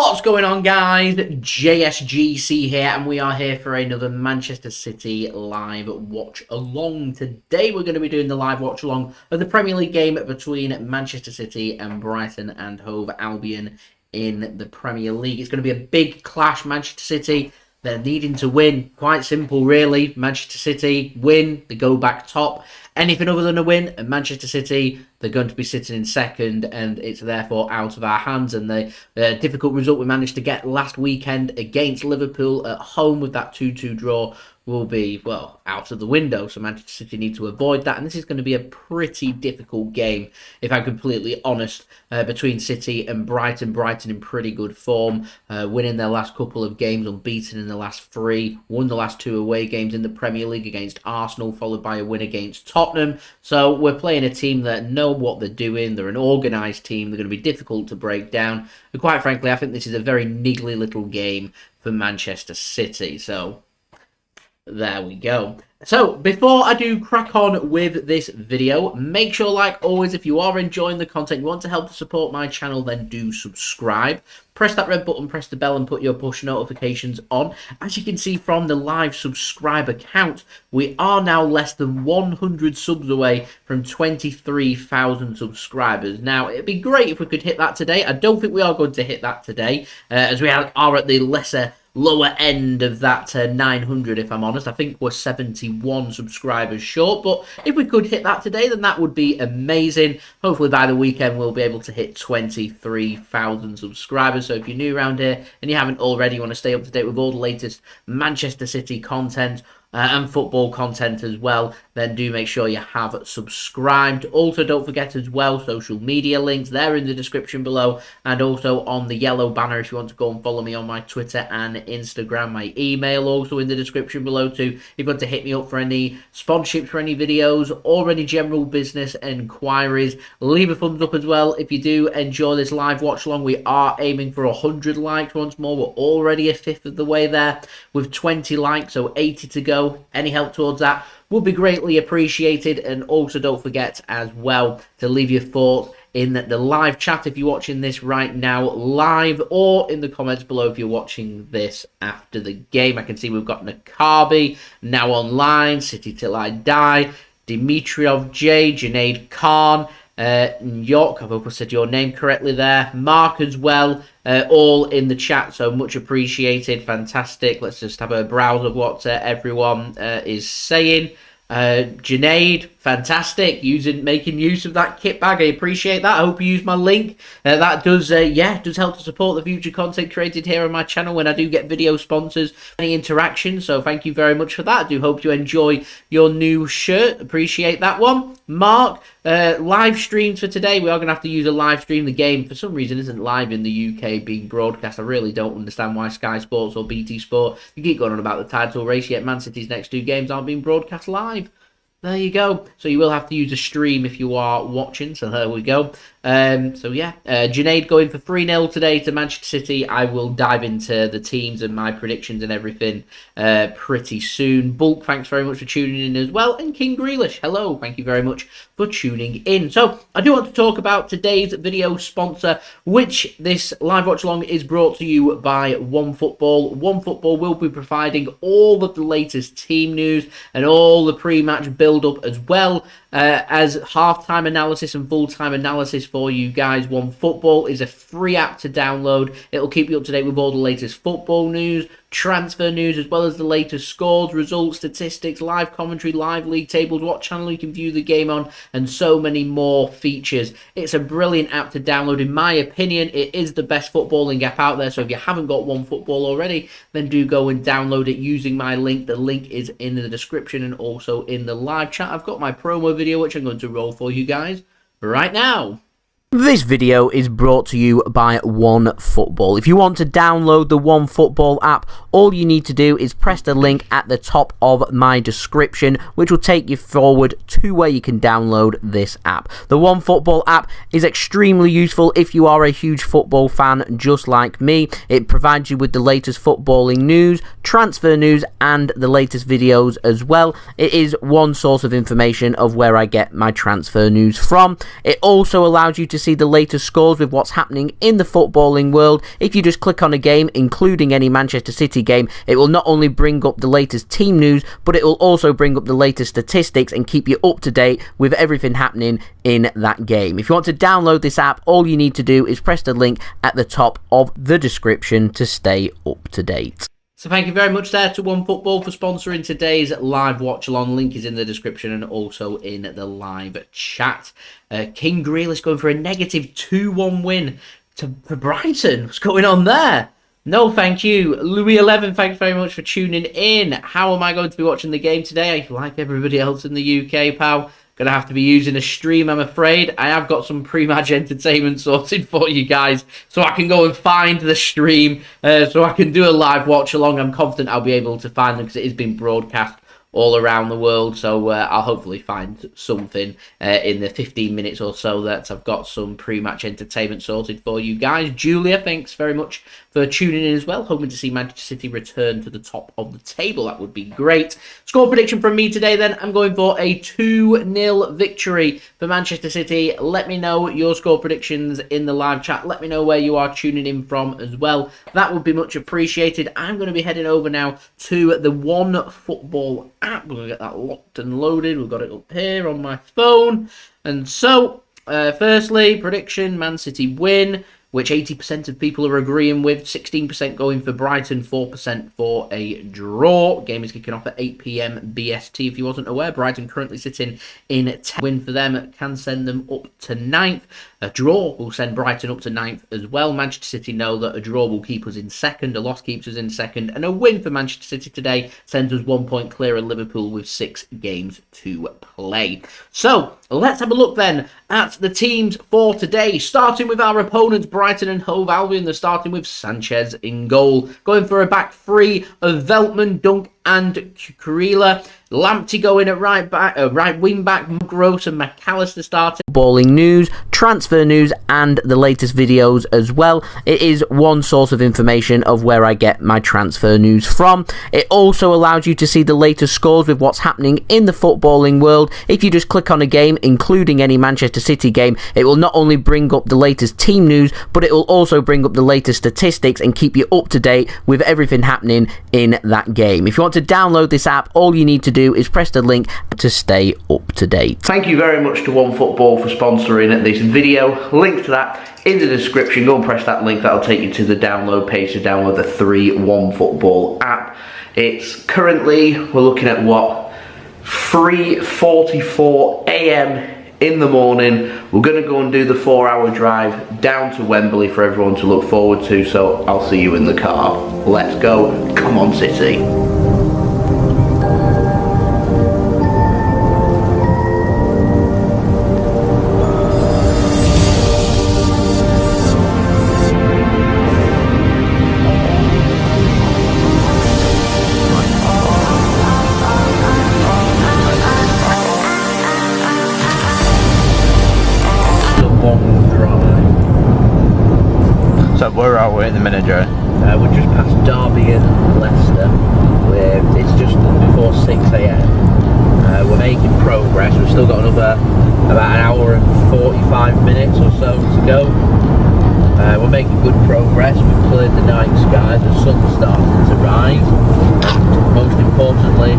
What's going on, guys? JSGC here, and we are here for another Manchester City live watch along. Today we're going to be doing the live watch along of the Premier League game between Manchester City and Brighton and Hove Albion in the Premier League. It's going to be a big clash. Manchester City, they're needing to win. Quite simple, really. Manchester City win, they go back top. Anything other than a win, and Manchester City, they're going to be sitting in second, and it's therefore out of our hands. And the difficult result we managed to get last weekend against Liverpool at home with that 2-2 draw will be, well, out of the window. So Manchester City need to avoid that. And this is going to be a pretty difficult game, if I'm completely honest, between City and Brighton. Brighton in pretty good form, winning their last couple of games, unbeaten in the last 3, won the last 2 away games in the Premier League against Arsenal, followed by a win against Tottenham. So we're playing a team that know what they're doing. They're an organised team. They're going to be difficult to break down. And quite frankly, I think this is a very niggly little game for Manchester City. So there we go. So, before I do crack on with this video, make sure, like always, if you are enjoying the content, you want to help to support my channel, then do subscribe. Press that red button, press the bell, and put your push notifications on. As you can see from the live subscriber count, we are now less than 100 subs away from 23,000 subscribers. Now, it'd be great if we could hit that today. I don't think we are going to hit that today, as we are at the lower end of that 900, if I'm honest. I think we're 71 subscribers short, but if we could hit that today, then that would be amazing. Hopefully by the weekend we'll be able to hit 23,000 subscribers. So if you're new around here and you haven't already, you want to stay up to date with all the latest Manchester City content and football content as well, then do make sure you have subscribed. Also, don't forget as well, social media links, they're in the description below, and also on the yellow banner if you want to go and follow me on my Twitter and Instagram. My email also in the description below too, if you want to hit me up for any sponsorships for any videos or any general business inquiries. Leave a thumbs up as well if you do enjoy this live watch along. We are aiming for 100 likes once more. We're already a fifth of the way there with 20 likes, so 80 to go. Any help towards that would be greatly appreciated. And also don't forget as well to leave your thoughts in the live chat if you're watching this right now live, or in the comments below if you're watching this after the game. I can see we've got Nakabi now online, City Till I Die, Dimitriov J, Junaid Khan, York, I hope I said your name correctly there, Mark as well, all in the chat, so much appreciated. Fantastic. Let's just have a browse of what everyone is saying. Junaid, fantastic, making use of that kit bag. I appreciate that. I hope you use my link. That does does help to support the future content created here on my channel when I do get video sponsors, any interaction. So thank you very much for that. I do hope you enjoy your new shirt. Appreciate that one. Mark, live streams for today. We are going to have to use a live stream. The game for some reason isn't live in the UK being broadcast. I really don't understand why Sky Sports or BT Sport, you keep going on about the title race, yet Man City's next 2 games aren't being broadcast live. There you go. So you will have to use a stream if you are watching. So there we go. So yeah, Junaid going for 3-0 today to Manchester City. I will dive into the teams and my predictions and everything pretty soon. Bulk, thanks very much for tuning in as well. And King Grealish, hello. Thank you very much for tuning in. So I do want to talk about today's video sponsor, which this live watch along is brought to you by OneFootball. OneFootball will be providing all of the latest team news and all the pre-match build-up, as well as half-time analysis and full-time analysis for you guys. OneFootball is a free app to download. It'll keep you up to date with all the latest football news, transfer news, as well as the latest scores, results, statistics, live commentary, live league tables, what channel you can view the game on, and so many more features. It's a brilliant app to download. In my opinion, it is the best footballing app out there. So if you haven't got OneFootball already, then do go and download it using my link. The link is in the description and also in the live chat. I've got my promo video, which I'm going to roll for you guys right now. This video is brought to you by OneFootball. If you want to download the OneFootball app, all you need to do is press the link at the top of my description, which will take you forward to where you can download this app. The OneFootball app is extremely useful if you are a huge football fan just like me. It provides you with the latest footballing news, transfer news, and the latest videos as well. It is one source of information of where I get my transfer news from. It also allows you to to see the latest scores with what's happening in the footballing world. If you just click on a game, including any Manchester City game, it will not only bring up the latest team news, but it will also bring up the latest statistics and keep you up to date with everything happening in that game. If you want to download this app, all you need to do is press the link at the top of the description to stay up to date. So thank you very much there to OneFootball for sponsoring today's live watch-along. Link is in the description and also in the live chat. King Grealish going for a negative 2-1 win for Brighton. What's going on there? No, thank you. Louis 11, thanks very much for tuning in. How am I going to be watching the game today? Like everybody else in the UK, pal. Going to have to be using a stream, I'm afraid. I have got some pre-match entertainment sorted for you guys, so I can go and find the stream, so I can do a live watch-along. I'm confident I'll be able to find them because it has been broadcast all around the world, so I'll hopefully find something in the 15 minutes or so that I've got some pre-match entertainment sorted for you guys. Julia, thanks very much for tuning in as well. Hoping to see Manchester City return to the top of the table. That would be great. Score prediction from me today then. I'm going for a 2-0 victory for Manchester City. Let me know your score predictions in the live chat. Let me know where you are tuning in from as well. That would be much appreciated. I'm going to be heading over now to the OneFootball app. We're going to get that locked and loaded. We've got it up here on my phone. And so, firstly, prediction, Man City win, which 80% of people are agreeing with. 16% going for Brighton, 4% for a draw. Game is kicking off at 8 p.m. BST. If you wasn't aware, Brighton currently sitting in 10th. Win for them can send them up to 9th. A draw will send Brighton up to 9th as well. Manchester City know that a draw will keep us in 2nd, a loss keeps us in 2nd, and a win for Manchester City today sends us 1 point clear of Liverpool with 6 games to play. So, let's have a look then at the teams for today. Starting with our opponents, Brighton and Hove Albion. They're starting with Sanchez in goal. Going for a back three of Veltman, Dunk and Cucurella. Lamptey going at right wing back, Gross and Mac Allister starting. Balling news, transfer news, and the latest videos as well. It is one source of information of where I get my transfer news from. It also allows you to see the latest scores with what's happening in the footballing world. If you just click on a game, including any Manchester City game, it will not only bring up the latest team news, but it will also bring up the latest statistics and keep you up to date with everything happening in that game. If you want to download this app, all you need to do is press the link to stay up to date. Thank you very much to OneFootball for sponsoring this video. Link to that in the description. Go and press that link. That'll take you to the download page to download the free OneFootball app. It's currently, we're looking at what, 3:44 a.m. in the morning. We're going to go and do the 4-hour drive down to Wembley for everyone to look forward to, so I'll see you in the car. Let's go. Come on, City. So where are we in the minute, Joe? We're just past Derby and Leicester. It's just before 6 a.m. We're making progress. We've still got another about an hour and 45 minutes or so to go. We're making good progress. We've cleared the night sky. The sun's starting to rise. And most importantly,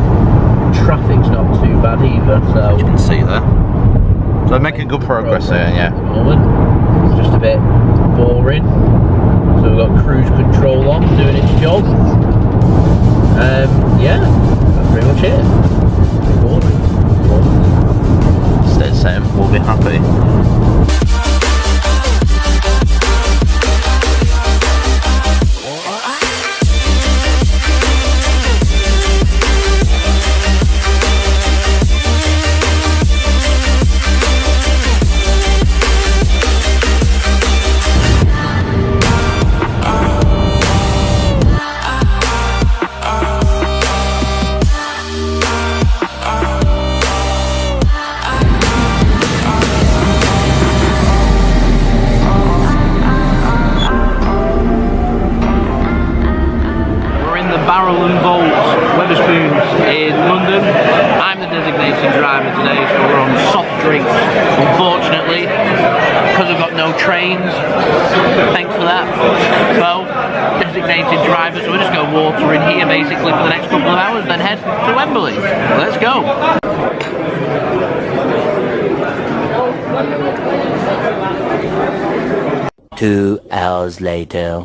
traffic's not too bad either. So You can see that. So we're making good progress here, yeah. At the moment. It's just a bit boring. So we've got cruise control on, doing its job. Yeah, that's pretty much it. Boring. Stay the same, we'll be happy. designated driver today, so we're on soft drinks, unfortunately, because we've got no trains. Thanks for that. So, designated driver, so we're just going to water in here basically for the next couple of hours, then head to Wembley. Let's go. 2 hours later.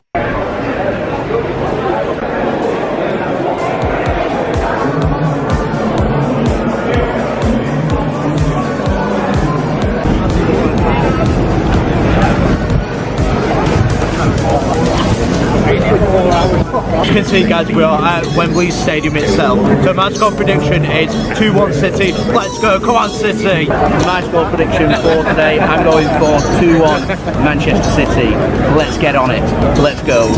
As you can see, guys, we are at Wembley Stadium itself. So my score prediction is 2-1 City. Let's go, come on City! My score prediction for today, I'm going for 2-1 Manchester City. Let's get on it. Let's go.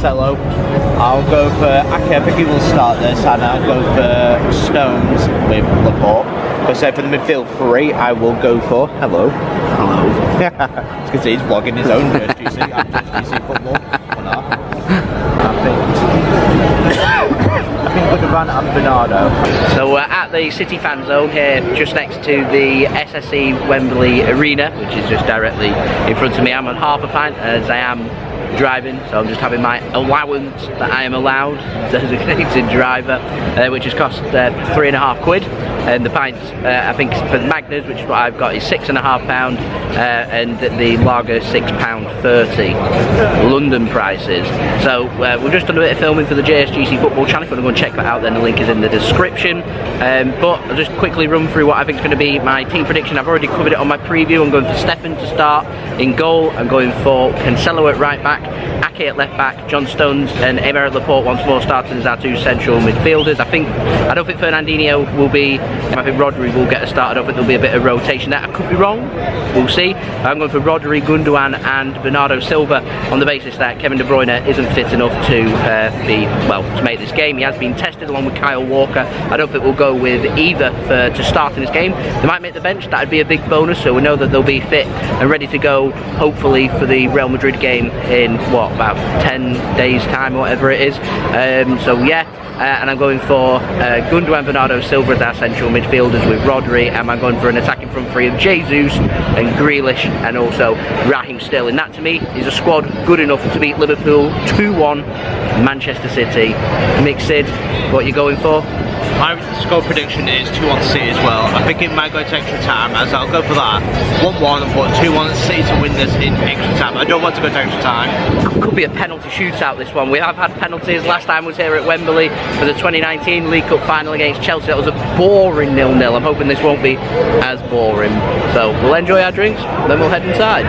Cancelo. I'll go for, actually I think he will start this, and I'll go for Stones with Laporte. But so for the midfield three, I will go for, hello. It's because he's vlogging his own GC football. Or not. I think Gundogan and Bernardo. So we're at the City fan zone here, just next to the SSE Wembley Arena, which is just directly in front of me. I'm on half a pint as I am driving, so I'm just having my allowance that I am allowed, designated driver, which has cost £3.50, and the pints, I think for the Magners, which is what I've got, is £6.50, and the lager £6.30, London prices. So we've just done a bit of filming for the JSGC football channel. If you want to go and check that out, then the link is in the description. But I'll just quickly run through what I think is going to be my team prediction. I've already covered it on my preview. I'm going for Steffen to start in goal. I'm going for Cancelo at right back, Ake at left back, John Stones and Aymeric Laporte once more starting as our two central midfielders. I don't think Fernandinho will be, I think Rodri will get a start. I don't think there'll be a bit of rotation there. I could be wrong, we'll see. I'm going for Rodri, Gundogan and Bernardo Silva on the basis that Kevin De Bruyne isn't fit enough to to make this game. He has been tested along with Kyle Walker. I don't think we'll go with either to start in this game. They might make the bench, that'd be a big bonus, so we know that they'll be fit and ready to go hopefully for the Real Madrid game in what, about 10 days time or whatever it is. So yeah, and I'm going for Gundogan, Bernardo Silva as our central midfielders with Rodri, and I'm going for an attacking front three of Jesus and Grealish and also Raheem Sterling. That to me is a squad good enough to beat Liverpool 2-1 Manchester City. Mixed, what are you going for? My score prediction is 2-1 City as well. I think it might go to extra time, as I'll go for that. 1-1, but 2-1 City to win this in extra time. I don't want to go to extra time. Could be a penalty shootout, this one. We have had penalties. Last time I was here at Wembley for the 2019 League Cup final against Chelsea. That was a boring 0-0. I'm hoping this won't be as boring. So we'll enjoy our drinks, then we'll head inside.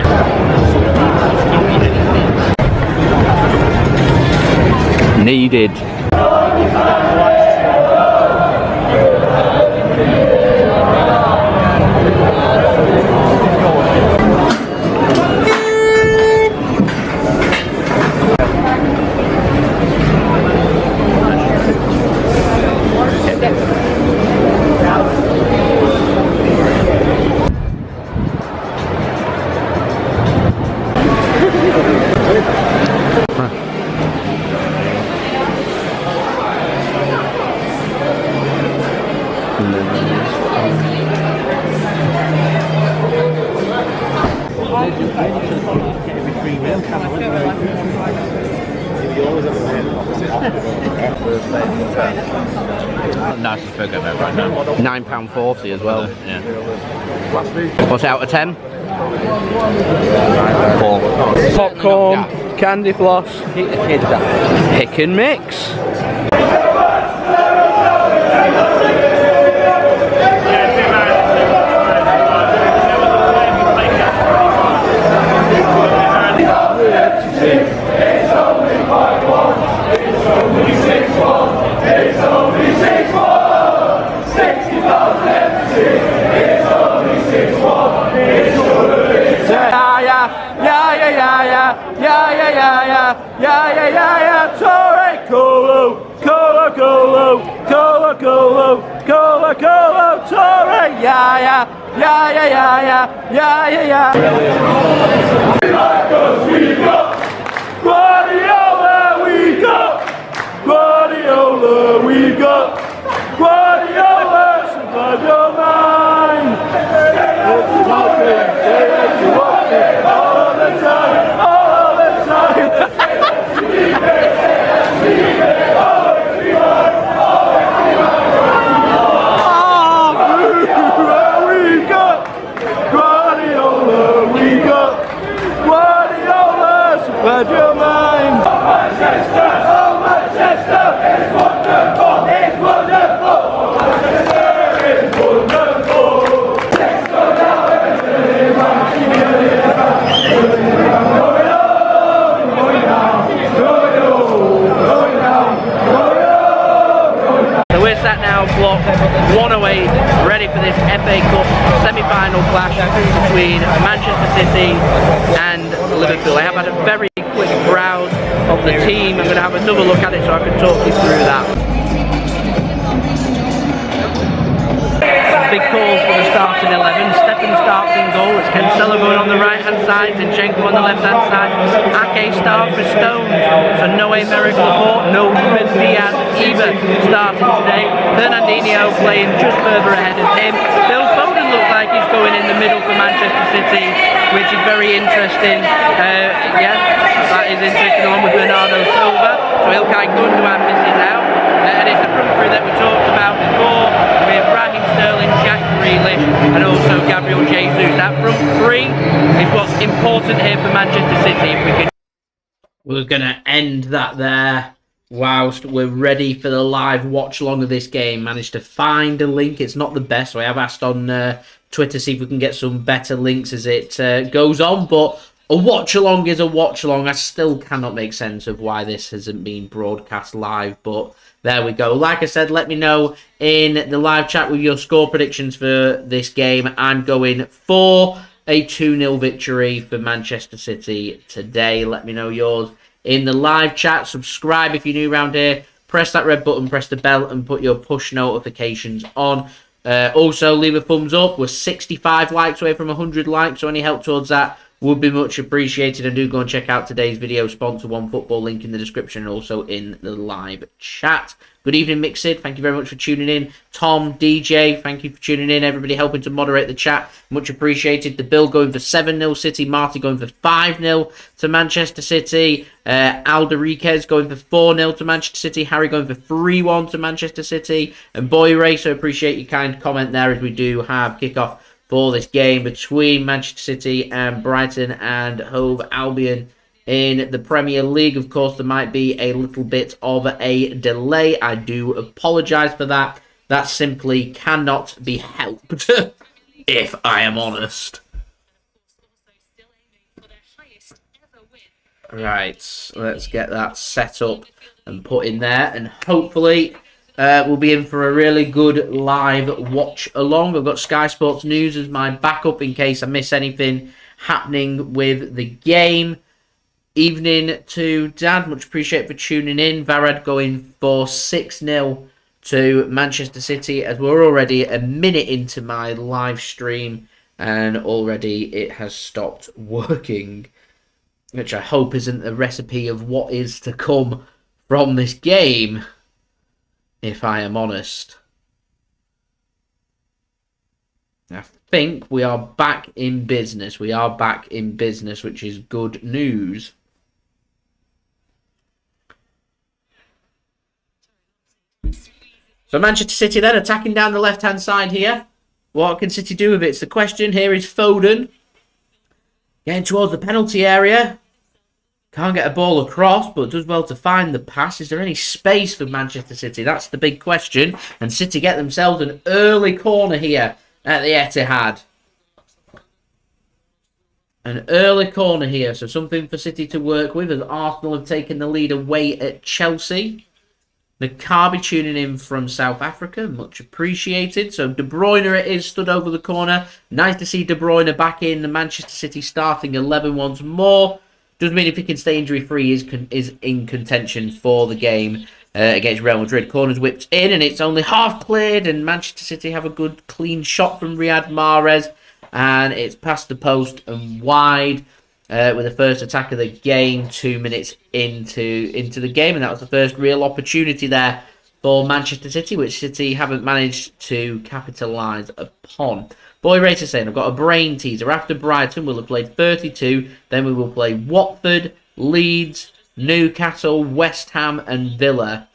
Needed. Nicest burger I've ever had now. £9.40 as well. Yeah. What's it out of 10? 4. Popcorn, candy floss, pick and mix. Yeah, Torre, Colo, Torre, yeah. Guardiola, we got, Guardiola, supply your mind. It's walking, all the time. Supply your mind. Manchester, oh Manchester, it's wonderful, it's wonderful. Manchester is wonderful. Let's go down So we're sat now, block 108, ready for this FA Cup semi-final clash between Manchester City and Liverpool. I have had a very quick browse of the team. I'm going to have another look at it so I can talk you through that. Big calls for the starting 11. Steffen starts in goal. It's Cancelo going on the right hand side, Zinchenko on the left hand side. Ake starts for Stones. So no Aymeric Laporte, no Ruben Diaz either starting today. Fernandinho playing just further ahead of him. Foden looks like he's going in the middle for Manchester City, which is very interesting. That is interesting, along with Bernardo Silva. So Ilkay Gundogan misses out. And it's the front three that we talked about before, with Raheem Sterling, Jack Grealish, and also Gabriel Jesus. That front three is what's important here for Manchester City. If we can, we're going to end that there. Whilst we're ready for the live watch along of this game. Managed to find a link. It's not the best, so I have asked on Twitter see if we can get some better links as it goes on, but a watch along is a watch along. I still cannot make sense of why this hasn't been broadcast live, but there we go. Like I said, let me know in the live chat with your score predictions for this game. I'm going for a 2-0 victory for Manchester City today. Let me know yours in the live chat. Subscribe if you're new around here. Press that red button, press the bell, and put your push notifications on. Also, leave a thumbs up. We're 65 likes away from 100 likes, so any help towards that would be much appreciated. And do go and check out today's video sponsor, One Football, link in the description and also in the live chat. Good evening, Mixed. Thank you very much for tuning in. Tom, DJ, thank you for tuning in. Everybody helping to moderate the chat, much appreciated. The Bill going for 7-0 City. Marty going for 5-0 to Manchester City. Alderiquez going for 4-0 to Manchester City. Harry going for 3-1 to Manchester City. And Boy Ray, so appreciate your kind comment there as we do have kickoff for this game between Manchester City and Brighton and Hove Albion in the Premier League. Of course, there might be a little bit of a delay. I do apologise for that. That simply cannot be helped, if I am honest. Right, let's get that set up and put in there, and hopefully we'll be in for a really good live watch along. I've got Sky Sports News as my backup in case I miss anything happening with the game. Evening to Dad, much appreciated for tuning in. Varad going for 6-0 to Manchester City, as we're already a minute into my live stream and already it has stopped working, which I hope isn't a recipe of what is to come from this game, if I am honest. I think we are back in business. We are back in business, which is good news. So Manchester City then attacking down the left-hand side here. What can City do with it? It's the question. Here is Foden. Getting towards the penalty area. Can't get a ball across, but does well to find the pass. Is there any space for Manchester City? That's the big question. And City get themselves an early corner here at the Etihad. An early corner here. So something for City to work with as Arsenal have taken the lead away at Chelsea. Nakabi tuning in from South Africa. Much appreciated. So De Bruyne it is, stood over the corner. Nice to see De Bruyne back in the Manchester City starting 11 once more. Does mean if he can stay injury-free, is in contention for the game against Real Madrid. Corner's whipped in, and it's only half cleared, and Manchester City have a good, clean shot from Riyad Mahrez, and it's past the post and wide with the first attack of the game 2 minutes into the game, and that was the first real opportunity there for Manchester City, which City haven't managed to capitalise upon. Boy Racer saying, I've got a brain teaser. After Brighton, we'll have played 32. Then we will play Watford, Leeds, Newcastle, West Ham and Villa.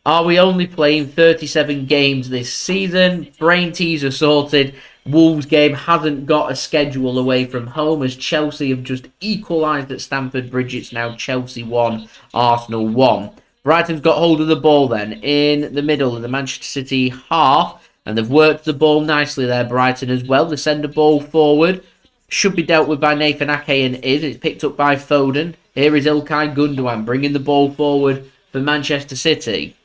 Are we only playing 37 games this season? Brain teaser sorted. Wolves game hasn't got a schedule away from home as Chelsea have just equalised at Stamford Bridge. It's now Chelsea 1, Arsenal 1. Brighton's got hold of the ball then in the middle of the Manchester City half. And they've worked the ball nicely there, Brighton as well. They send the ball forward. Should be dealt with by Nathan Ake and is. It's picked up by Foden. Here is Ilkay Gundogan bringing the ball forward for Manchester City.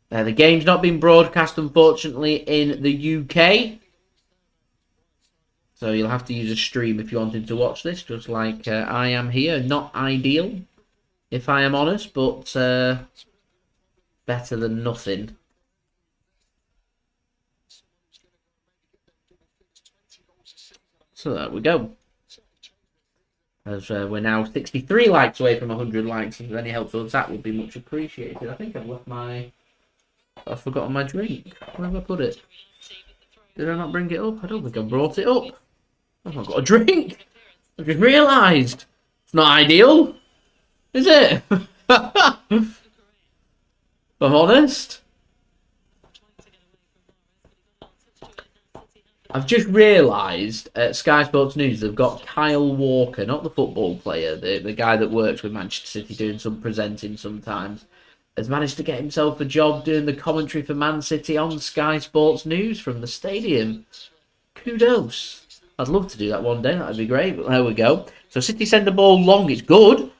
The game's not been broadcast, unfortunately, in the UK. So you'll have to use a stream if you wanted to watch this, just like I am here. Not ideal, if I am honest, but better than nothing. So there we go. As we're now 63 likes away from 100 likes. If any help towards that would be much appreciated. I think I've forgotten my drink. Where have I put it? Did I not bring it up? I don't think I brought it up. I've not got a drink. I've just realised. It's not ideal. Is it? If I'm honest. I've just realised at Sky Sports News they've got Kyle Walker, not the football player, the guy that works with Manchester City doing some presenting sometimes, has managed to get himself a job doing the commentary for Man City on Sky Sports News from the stadium. Kudos. I'd love to do that one day, that'd be great, but there we go. So City send the ball long, it's good.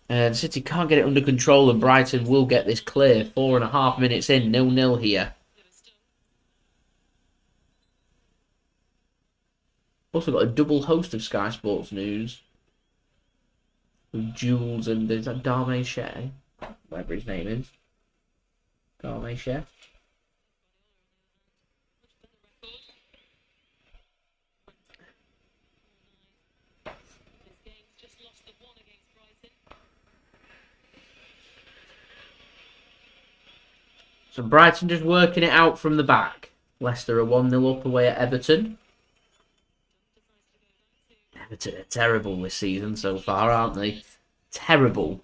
And City can't get it under control and Brighton will get this clear. 4.5 minutes in, 0-0 here. Also got a double host of Sky Sports News. With Jules and is that Darme Shea? Whatever his name is. Darme Shea. So Brighton just working it out from the back. Leicester are 1-0 up away at Everton. Everton are terrible this season so far, aren't they? Terrible.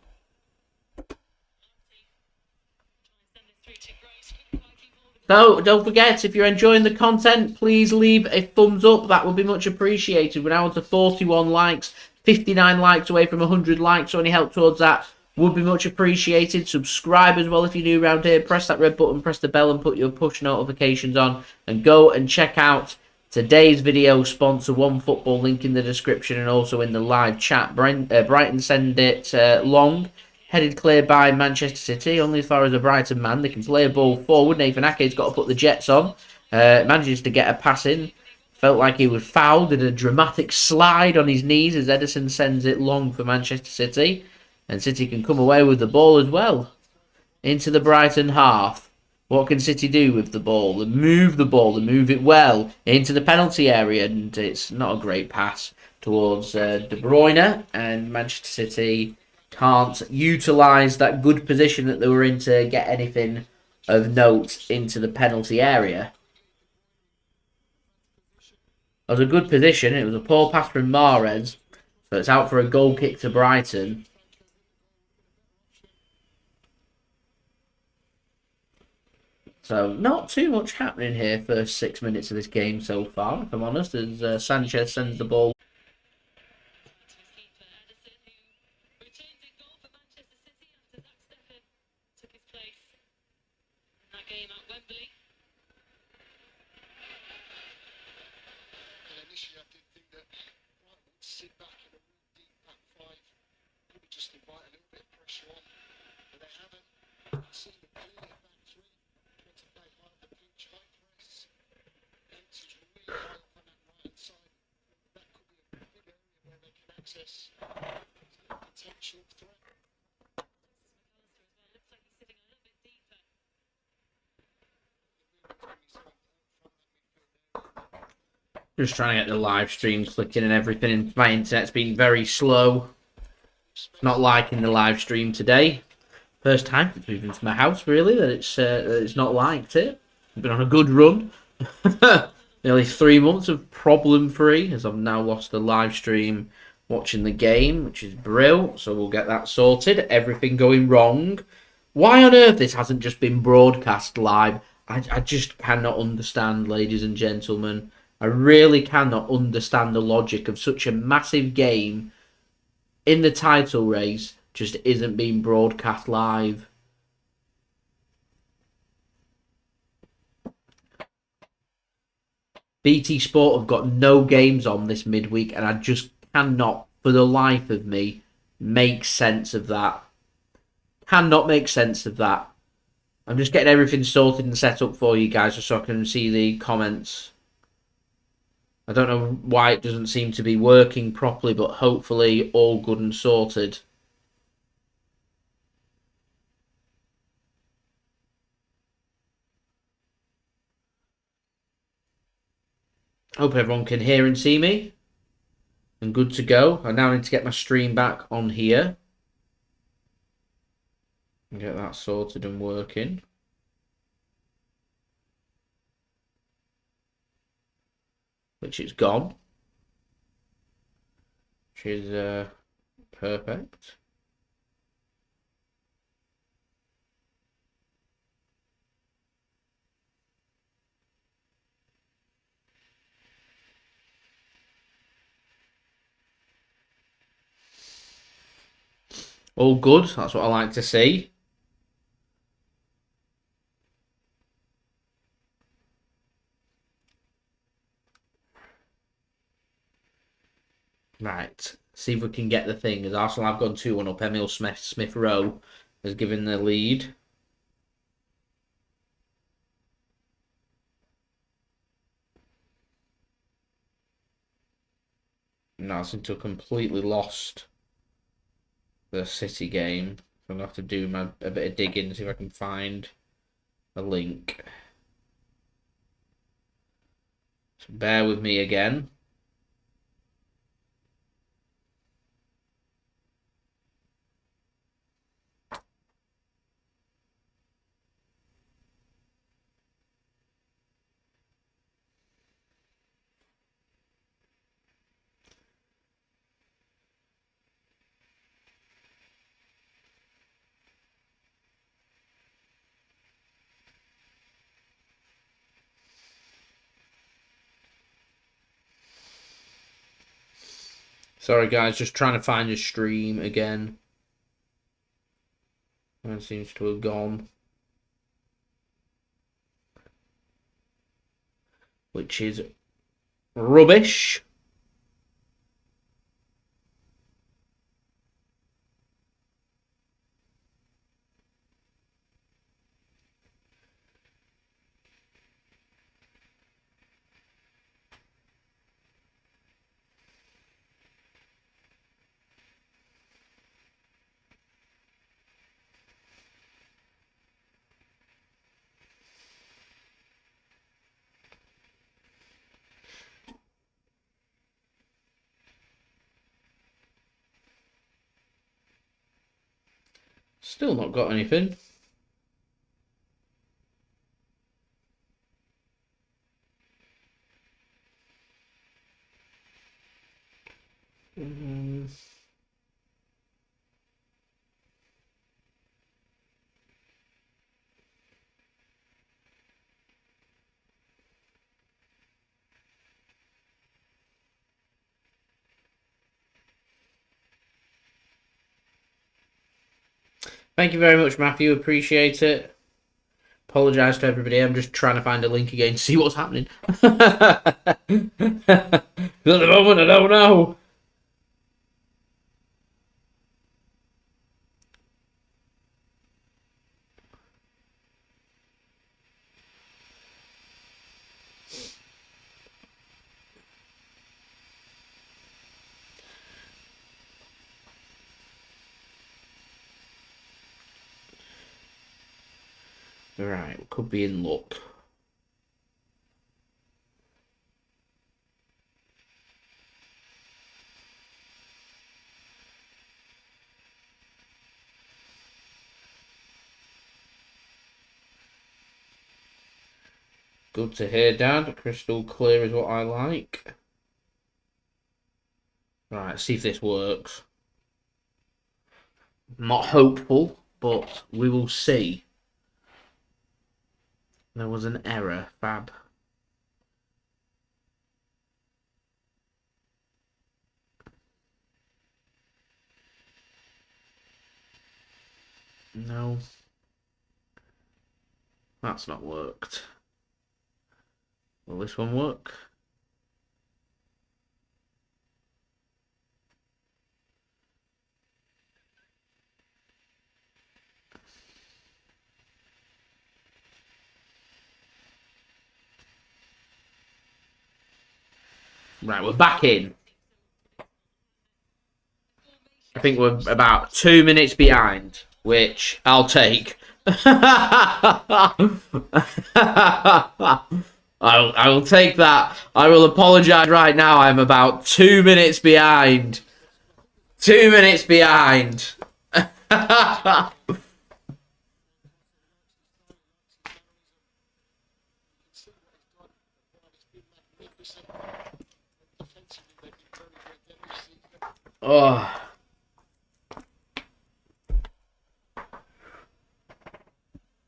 So, don't forget, if you're enjoying the content, please leave a thumbs up. That would be much appreciated. We're now on to 41 likes, 59 likes away from 100 likes. So any help towards that would be much appreciated. Subscribe as well if you're new around here. Press that red button, press the bell and put your push notifications on. And go and check out today's video sponsor, OneFootball, link in the description and also in the live chat. Brighton send it long. Headed clear by Manchester City, only as far as a Brighton man. They can play a ball forward. Nathan Ake's got to put the Jets on. Manages to get a pass in. Felt like he was fouled in a dramatic slide on his knees as Ederson sends it long for Manchester City. And City can come away with the ball as well. Into the Brighton half. What can City do with the ball? They move the ball. They move it well into the penalty area. And it's not a great pass towards De Bruyne. And Manchester City can't utilise that good position that they were in to get anything of note into the penalty area. It was a good position. It was a poor pass from Mahrez. So it's out for a goal kick to Brighton. So not too much happening here first 6 minutes of this game so far, if I'm honest, as Sanchez sends the ball. Initially, I did think that Brighton would sit back in a real deep back five, probably just invite a little bit of pressure on, but they haven't. Seen the clear back three, trying to play hard the pitch, high press. Empty's really high up on that right hand side. That could be a big area where they can access potential threat. Just trying to get the live stream clicking and everything. My internet's been very slow. Not liking the live stream today. First time since moving to my house, really, that it's not liked it. I've been on a good run. Nearly 3 months of problem-free, as I've now lost the live stream watching the game, which is brilliant. So we'll get that sorted. Everything going wrong. Why on earth this hasn't just been broadcast live? I just cannot understand, ladies and gentlemen. I really cannot understand the logic of such a massive game in the title race just isn't being broadcast live. BT Sport have got no games on this midweek, and I just cannot, for the life of me, make sense of that. Cannot make sense of that. I'm just getting everything sorted and set up for you guys just so I can see the comments. I don't know why it doesn't seem to be working properly, but hopefully all good and sorted. Hope everyone can hear and see me. And good to go. I now need to get my stream back on here. And get that sorted and working. Which it's gone. Which is perfect. All good. That's what I like to see. Right. See if we can get the thing. As Arsenal have gone 2-1 up. Emil Smith Rowe has given the lead. Now I seem to have completely lost the City game. So I'm going to have to do a bit of digging to see if I can find a link. So bear with me again. Sorry guys, just trying to find the stream again. It seems to have gone. Which is rubbish. Still not got anything. Thank you very much, Matthew. Appreciate it. Apologise to everybody. I'm just trying to find a link again to see what's happening. At the moment, I don't know. Right, we could be in luck. Good to hear, Dad. Crystal clear is what I like. Right, let's see if this works. Not hopeful, but we will see. There was an error, Fab. No. That's not worked. Will this one work? Right, we're back in. I think we're about 2 minutes behind, which I'll take. I will take that. I will apologise right now. I'm about 2 minutes behind. 2 minutes behind. Oh.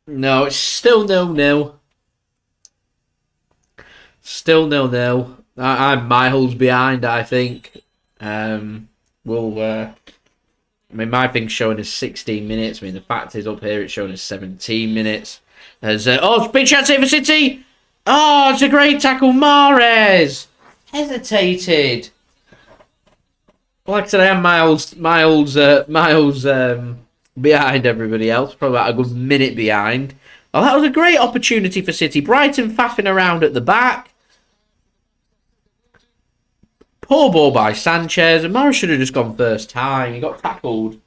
No, it's still 0-0. Still 0-0. I'm miles behind, I think. I mean, my thing's showing us 16 minutes. I mean, the fact is up here it's showing us 17 minutes. There's big chance here for City. Oh, it's a great tackle, Mahrez. Hesitated. Like I said, I am miles behind everybody else. Probably about a good minute behind. Oh, that was a great opportunity for City. Brighton faffing around at the back. Poor ball by Sanchez. And Mahrez should have just gone first time. He got tackled.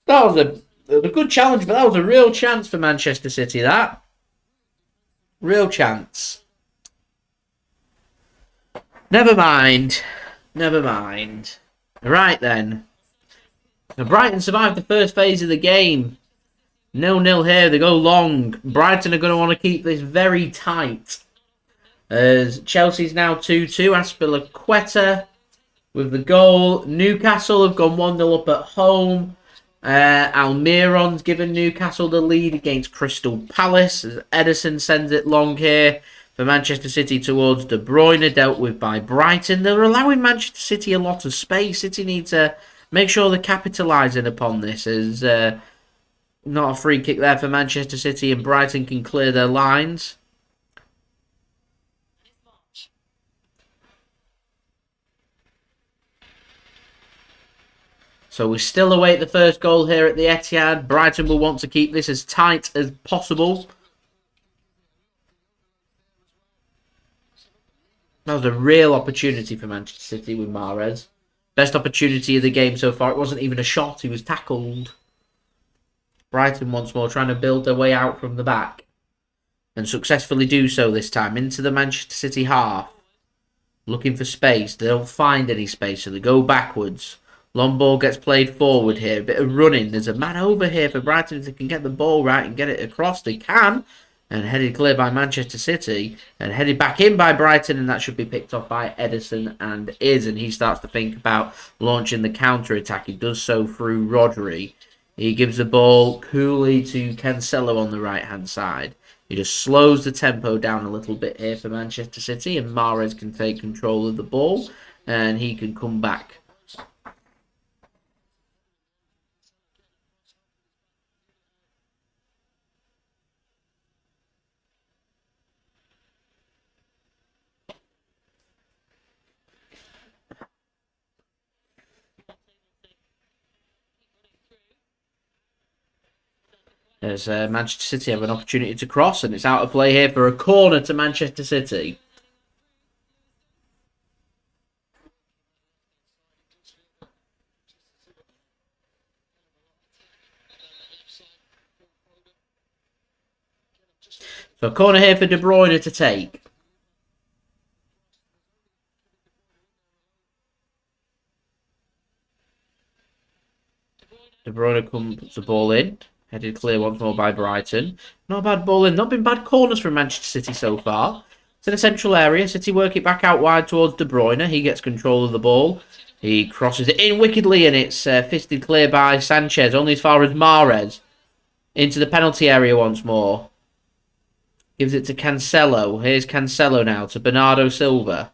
That was a good challenge, but that was a real chance for Manchester City, that. Real chance. Never mind. Never mind. Right then. Now, Brighton survived the first phase of the game. 0-0 here. They go long. Brighton are going to want to keep this very tight. As Chelsea's now 2-2. Azpilicueta with the goal. Newcastle have gone 1-0 up at home. Almiron's given Newcastle the lead against Crystal Palace. As Ederson sends it long here for Manchester City towards De Bruyne, dealt with by Brighton. They're allowing Manchester City a lot of space. City need to make sure they're capitalising upon this. As not a free kick there for Manchester City, and Brighton can clear their lines. So we still await the first goal here at the Etihad. Brighton will want to keep this as tight as possible. That was a real opportunity for Manchester City with Mahrez. Best opportunity of the game so far. It wasn't even a shot. He was tackled. Brighton once more trying to build their way out from the back. And successfully do so this time. Into the Manchester City half. Looking for space. They don't find any space, so they go backwards. Long ball gets played forward here. A bit of running. There's a man over here for Brighton. If they can get the ball right and get it across, they can. And headed clear by Manchester City. And headed back in by Brighton. And that should be picked off by Ederson. And is. And he starts to think about launching the counter-attack. He does so through Rodri. He gives the ball coolly to Cancelo on the right-hand side. He just slows the tempo down a little bit here for Manchester City. And Mahrez can take control of the ball. And he can come back. As Manchester City have an opportunity to cross, and it's out of play here for a corner to Manchester City. So a corner here for De Bruyne to take. De Bruyne puts the ball in. Headed clear once more by Brighton. Not a bad ball in. Not been bad corners from Manchester City so far. It's in a central area. City work it back out wide towards De Bruyne. He gets control of the ball. He crosses it in wickedly, and it's fisted clear by Sanchez. Only as far as Mahrez. Into the penalty area once more. Gives it to Cancelo. Here's Cancelo now to Bernardo Silva.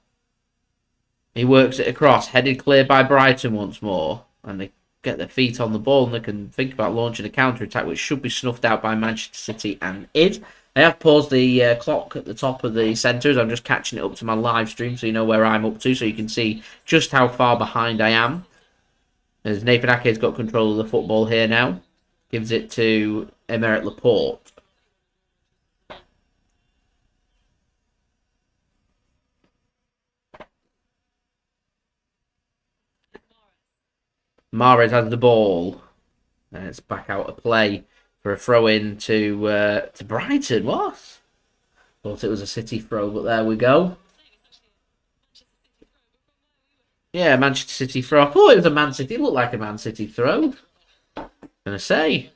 He works it across. Headed clear by Brighton once more. And they get their feet on the ball and they can think about launching a counter-attack, which should be snuffed out by Manchester City and it. I have paused the clock at the top of the centres. I'm just catching it up to my live stream so you know where I'm up to, so you can see just how far behind I am. As Nathan Ake's got control of the football here now. Gives it to Aymeric Laporte. Mahrez has the ball. And it's back out of play for a throw-in to Brighton. What? Thought it was a City throw, but there we go. Yeah, Manchester City throw. I thought it was a Man City. It looked like a Man City throw. Gonna say.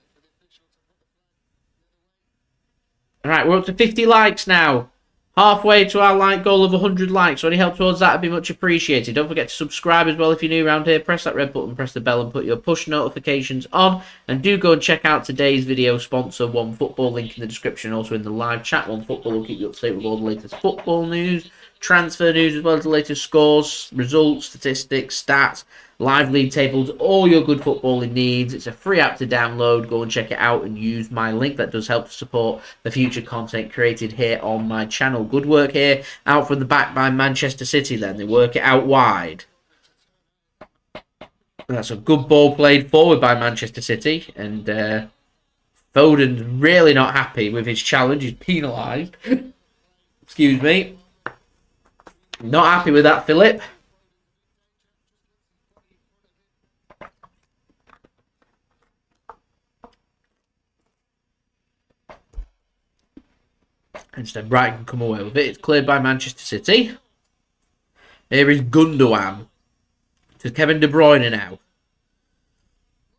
Alright, we're up to 50 likes now. Halfway to our like goal of 100 likes. So any help towards that would be much appreciated. Don't forget to subscribe as well if you're new around here. Press that red button, press the bell and put your push notifications on. And do go and check out today's video sponsor, One Football, link in the description. Also in the live chat, One Football will keep you up to date with all the latest football news, transfer news, as well as the latest scores, results, statistics, stats, live league tables, all your good footballing needs. It's a free app to download. Go and check it out and use my link. That does help to support the future content created here on my channel. Good work here. Out from the back by Manchester City then. They work it out wide. That's a good ball played forward by Manchester City. And Foden's really not happy with his challenge. He's penalised. Excuse me. Not happy with that, Philip. Instead, Brighton can come away with it. It's cleared by Manchester City. Here is Gundogan to Kevin De Bruyne now.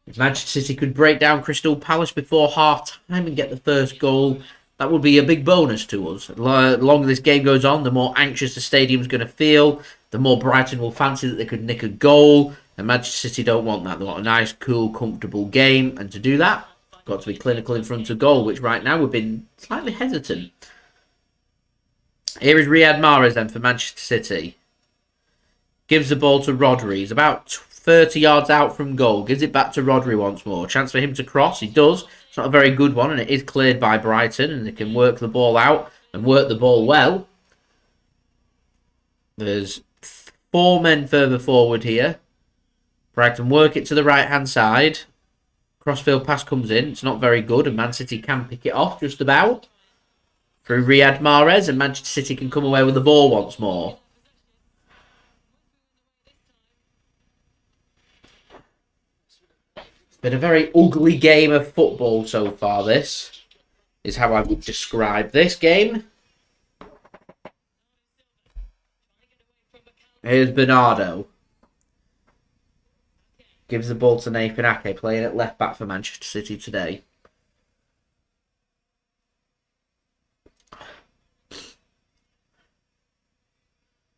If Manchester City could break down Crystal Palace before half-time and get the first goal, that would be a big bonus to us. The longer this game goes on, the more anxious the stadium's going to feel. The more Brighton will fancy that they could nick a goal. And Manchester City don't want that. They want a nice, cool, comfortable game. And to do that, got to be clinical in front of goal, which right now we've been slightly hesitant. Here is Riyad Mahrez then for Manchester City. Gives the ball to Rodri. He's about 30 yards out from goal. Gives it back to Rodri once more. Chance for him to cross. He does. It's not a very good one, and it is cleared by Brighton, and they can work the ball out and work the ball well. There's 4 men further forward here. Brighton work it to the right-hand side. Crossfield pass comes in. It's not very good, and Man City can pick it off just about. Through Riyad Mahrez, and Manchester City can come away with the ball once more. It's been a very ugly game of football so far, this is how I would describe this game. Here's Bernardo. Gives the ball to Nathan Ake, playing at left back for Manchester City today.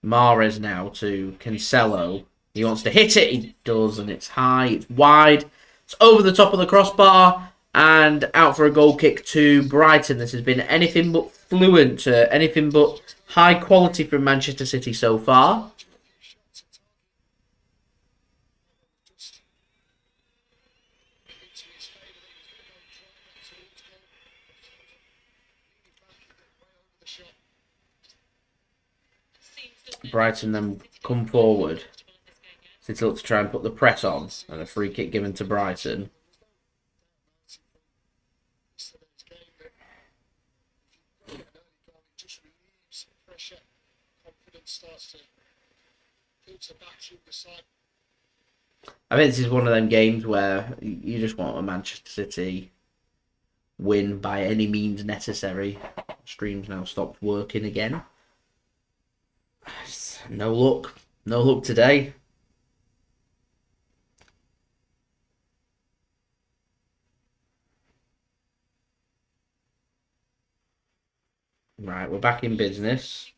Mahrez now to Cancelo. He wants to hit it. He does, and it's high. It's wide. It's over the top of the crossbar and out for a goal kick to Brighton. This has been anything but fluent, anything but high quality from Manchester City so far. Brighton then come forward. City look to try and put the press on, and a free kick given to Brighton. starts to filter back through the side. I think this is one of them games where you just want a Manchester City win by any means necessary. Stream's now stopped working again. No luck. No luck today. Right, we're back in business.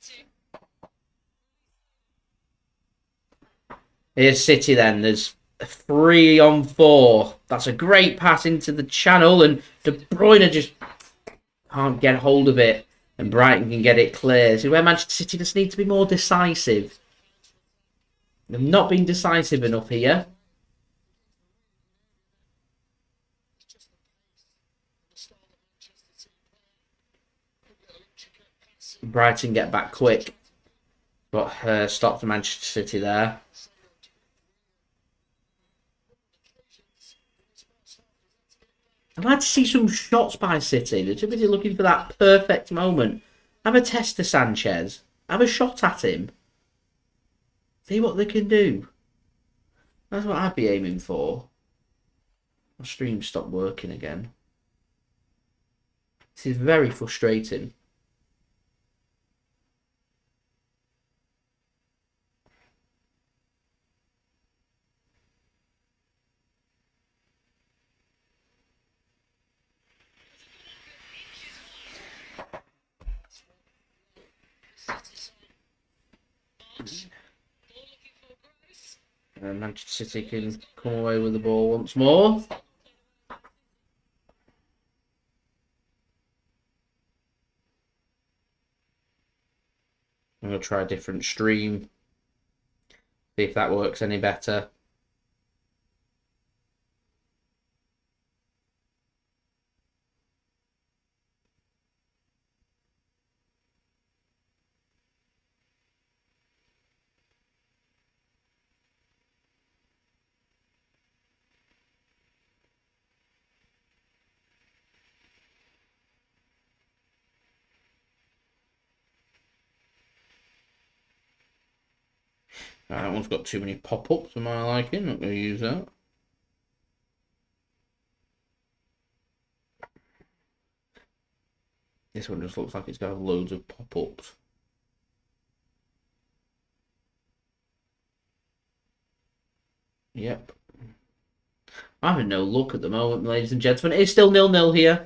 Here's City then. There's a 3-on-4. That's a great pass into the channel, and De Bruyne just can't get hold of it. And Brighton can get it clear. This is where Manchester City just need to be more decisive. They've not been decisive enough here. Brighton get back quick. But stop for Manchester City there. I'd like to see some shots by City. They're too busy looking for that perfect moment. Have a test to Sanchez. Have a shot at him. See what they can do. That's what I'd be aiming for. My stream stopped working again. This is very frustrating. And Manchester City can come away with the ball once more. I'm going to try a different stream. See if that works any better. That one's got too many pop-ups for my liking. Not going to use that. This one just looks like it's got loads of pop-ups. Yep. I'm having no luck at the moment, ladies and gentlemen. It's still 0-0 here.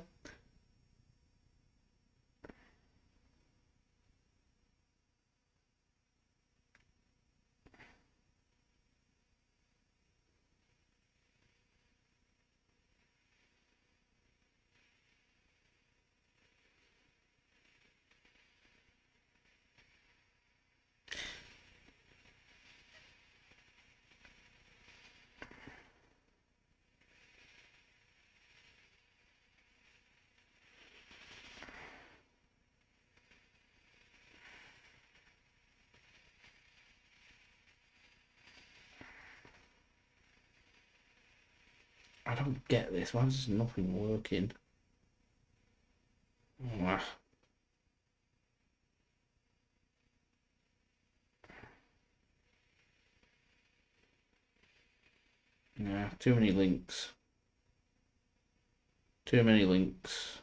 I don't get this. Why is nothing working? Ah. Yeah, too many links. Too many links.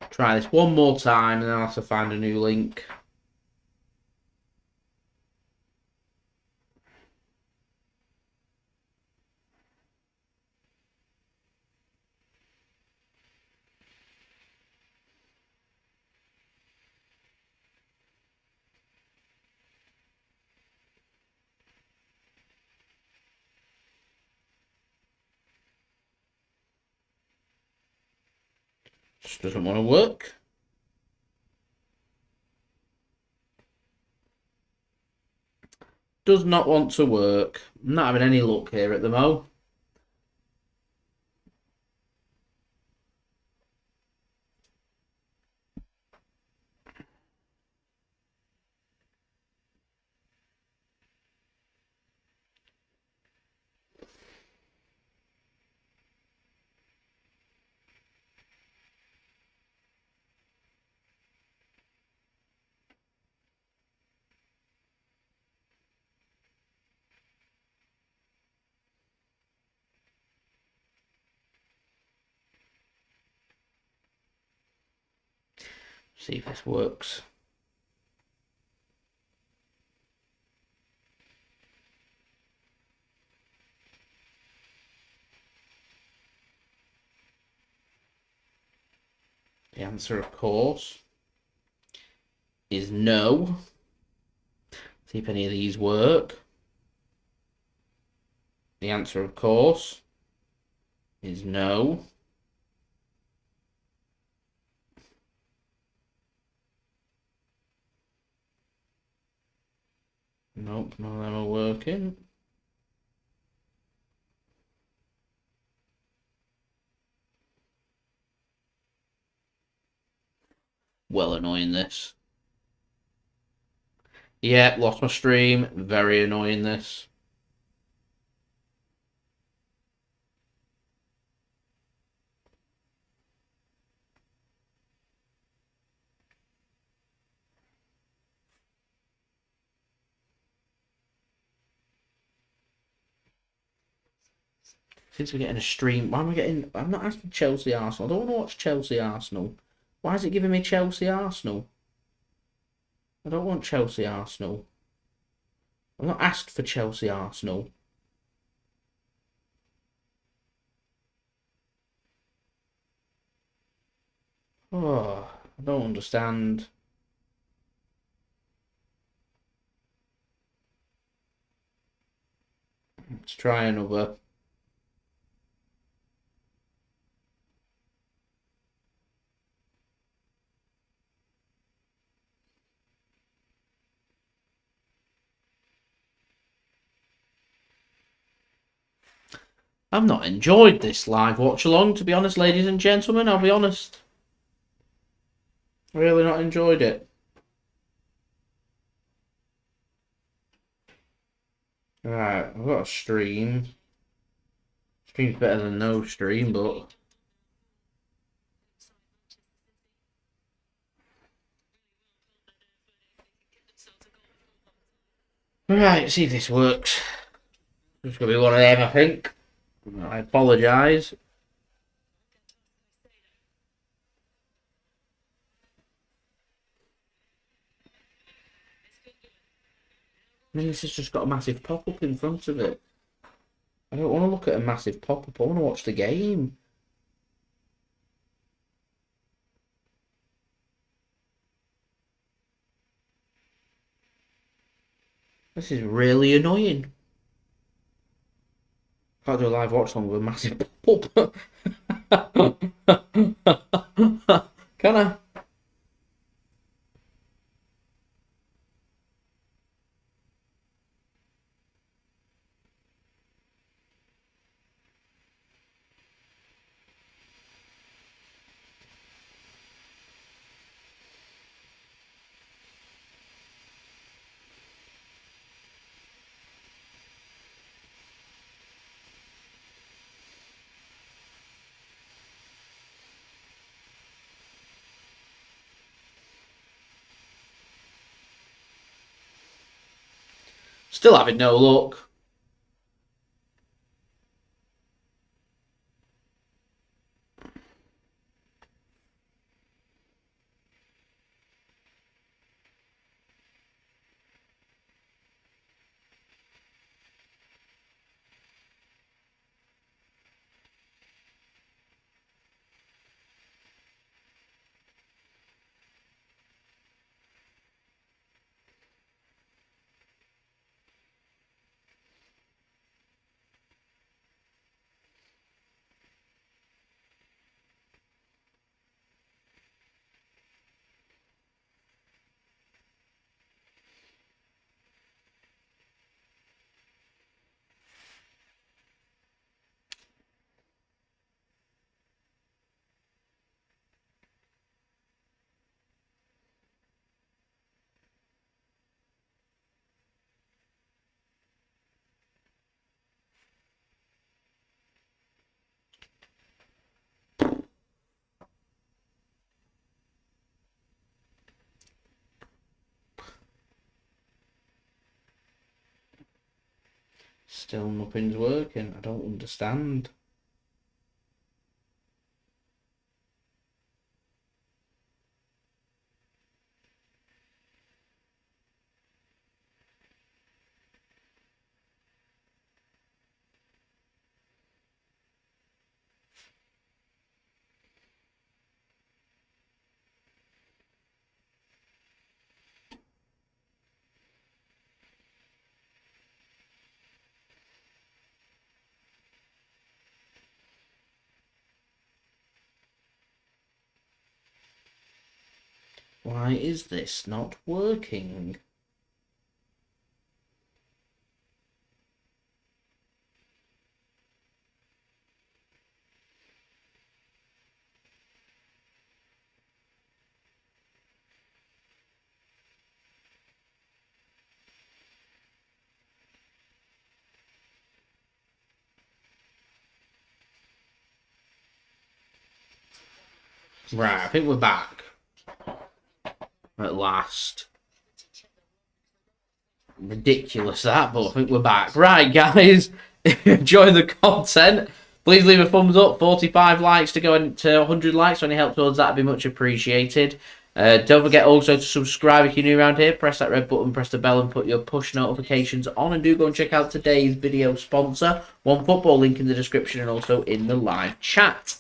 Try this one more time and then I'll have to find a new link. Just doesn't want to work. Does not want to work. I'm not having any luck here at the moment. See if this works. The answer, of course, is no. See if any of these work. The answer, of course, is no. Nope, none of them are working. Well annoying, this. Yeah, lost my stream. Very annoying, this. Since we're getting a stream, why am I getting... I'm not asking Chelsea Arsenal. I don't want to watch Chelsea Arsenal. Why is it giving me Chelsea Arsenal? I don't want Chelsea Arsenal. I'm not asked for Chelsea Arsenal. Oh, I don't understand. Let's try another. I've not enjoyed this live watch along, to be honest, ladies and gentlemen. I'll be honest. Really not enjoyed it. Right, I've got a stream. Stream's better than no stream, but... Right, see if this works. It's going to be one of them, I think. I apologise. I mean, this has just got a massive pop-up in front of it. I don't want to look at a massive pop-up. I want to watch the game. This is really annoying. Can't do a live watch along with a massive pop-up. Can I? Still having no luck. Still nothing's working. I don't understand. Why is this not working? Right, I think we're back. At last. Ridiculous that, but I think we're back. Right, guys, if you enjoy the content, please leave a thumbs up. 45 likes to go into 100 likes. Any help towards that would be much appreciated. Don't forget also to subscribe if you're new around here. Press that red button, press the bell, and put your push notifications on. And do go and check out today's video sponsor, One Football, link in the description and also in the live chat.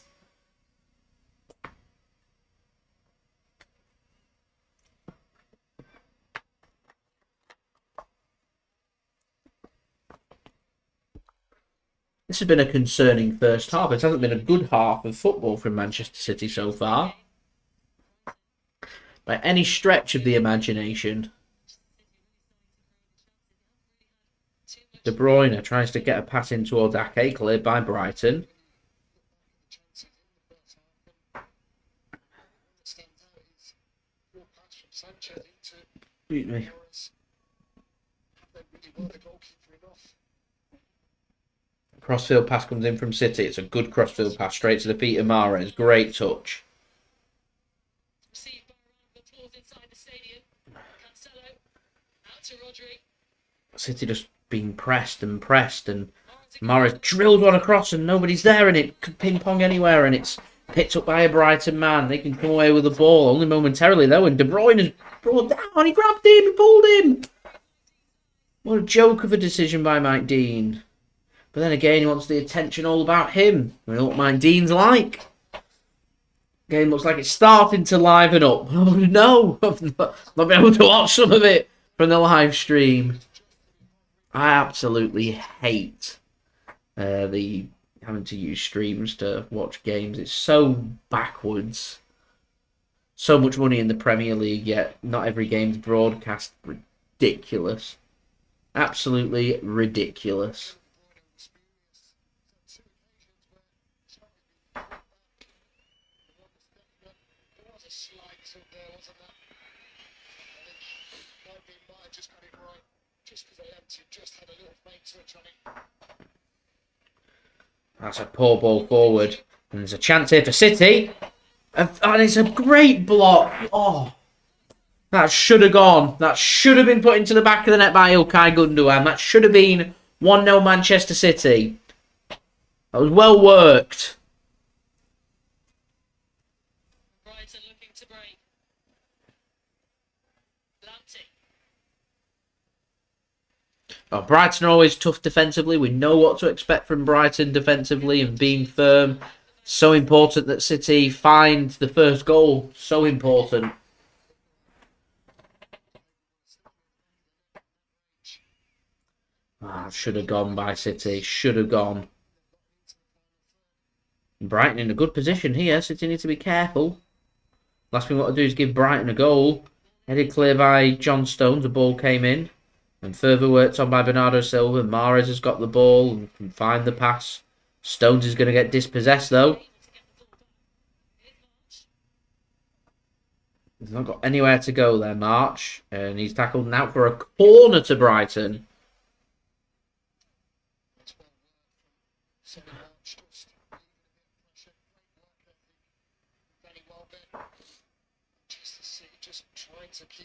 This has been a concerning first half. It hasn't been a good half of football from Manchester City so far. By any stretch of the imagination. De Bruyne tries to get a pass in towards Ake, cleared by Brighton. Excuse me. Crossfield pass comes in from City. It's a good crossfield pass straight to the feet of Mahrez. Great touch. Received by around applause inside the stadium. Cancelo out to Rodri. City just being pressed, and Mahrez drilled one across and nobody's there, and it could ping pong anywhere, and it's picked up by a Brighton man. They can come away with the ball only momentarily though, and De Bruyne is brought down. He grabbed him, he pulled him. What a joke of a decision by Mike Dean. But then again, he wants the attention all about him. We know what Mike Dean's like. Game looks like it's starting to liven up. Oh no, I've not been able to watch some of it from the live stream. I absolutely hate the having to use streams to watch games. It's so backwards. So much money in the Premier League, yet not every game's broadcast. Ridiculous. Absolutely ridiculous. That's a poor ball forward. And there's a chance here for City. And it's a great block. Oh, that should have gone. That should have been put into the back of the net by Ilkay Gundogan. That should have been 1-0 Manchester City. That was well worked. Brighton looking to break. Lamptey. Oh, Brighton are always tough defensively. We know what to expect from Brighton defensively and being firm. So important that City find the first goal. So important. Should have gone by City. Should have gone. Brighton in a good position here. City need to be careful. Last thing we want to do is give Brighton a goal. Headed clear by John Stones. The ball came in. And further worked on by Bernardo Silva. Mahrez has got the ball and can find the pass. Stones is going to get dispossessed though. He's not got anywhere to go there, March. And he's tackled now for a corner to Brighton.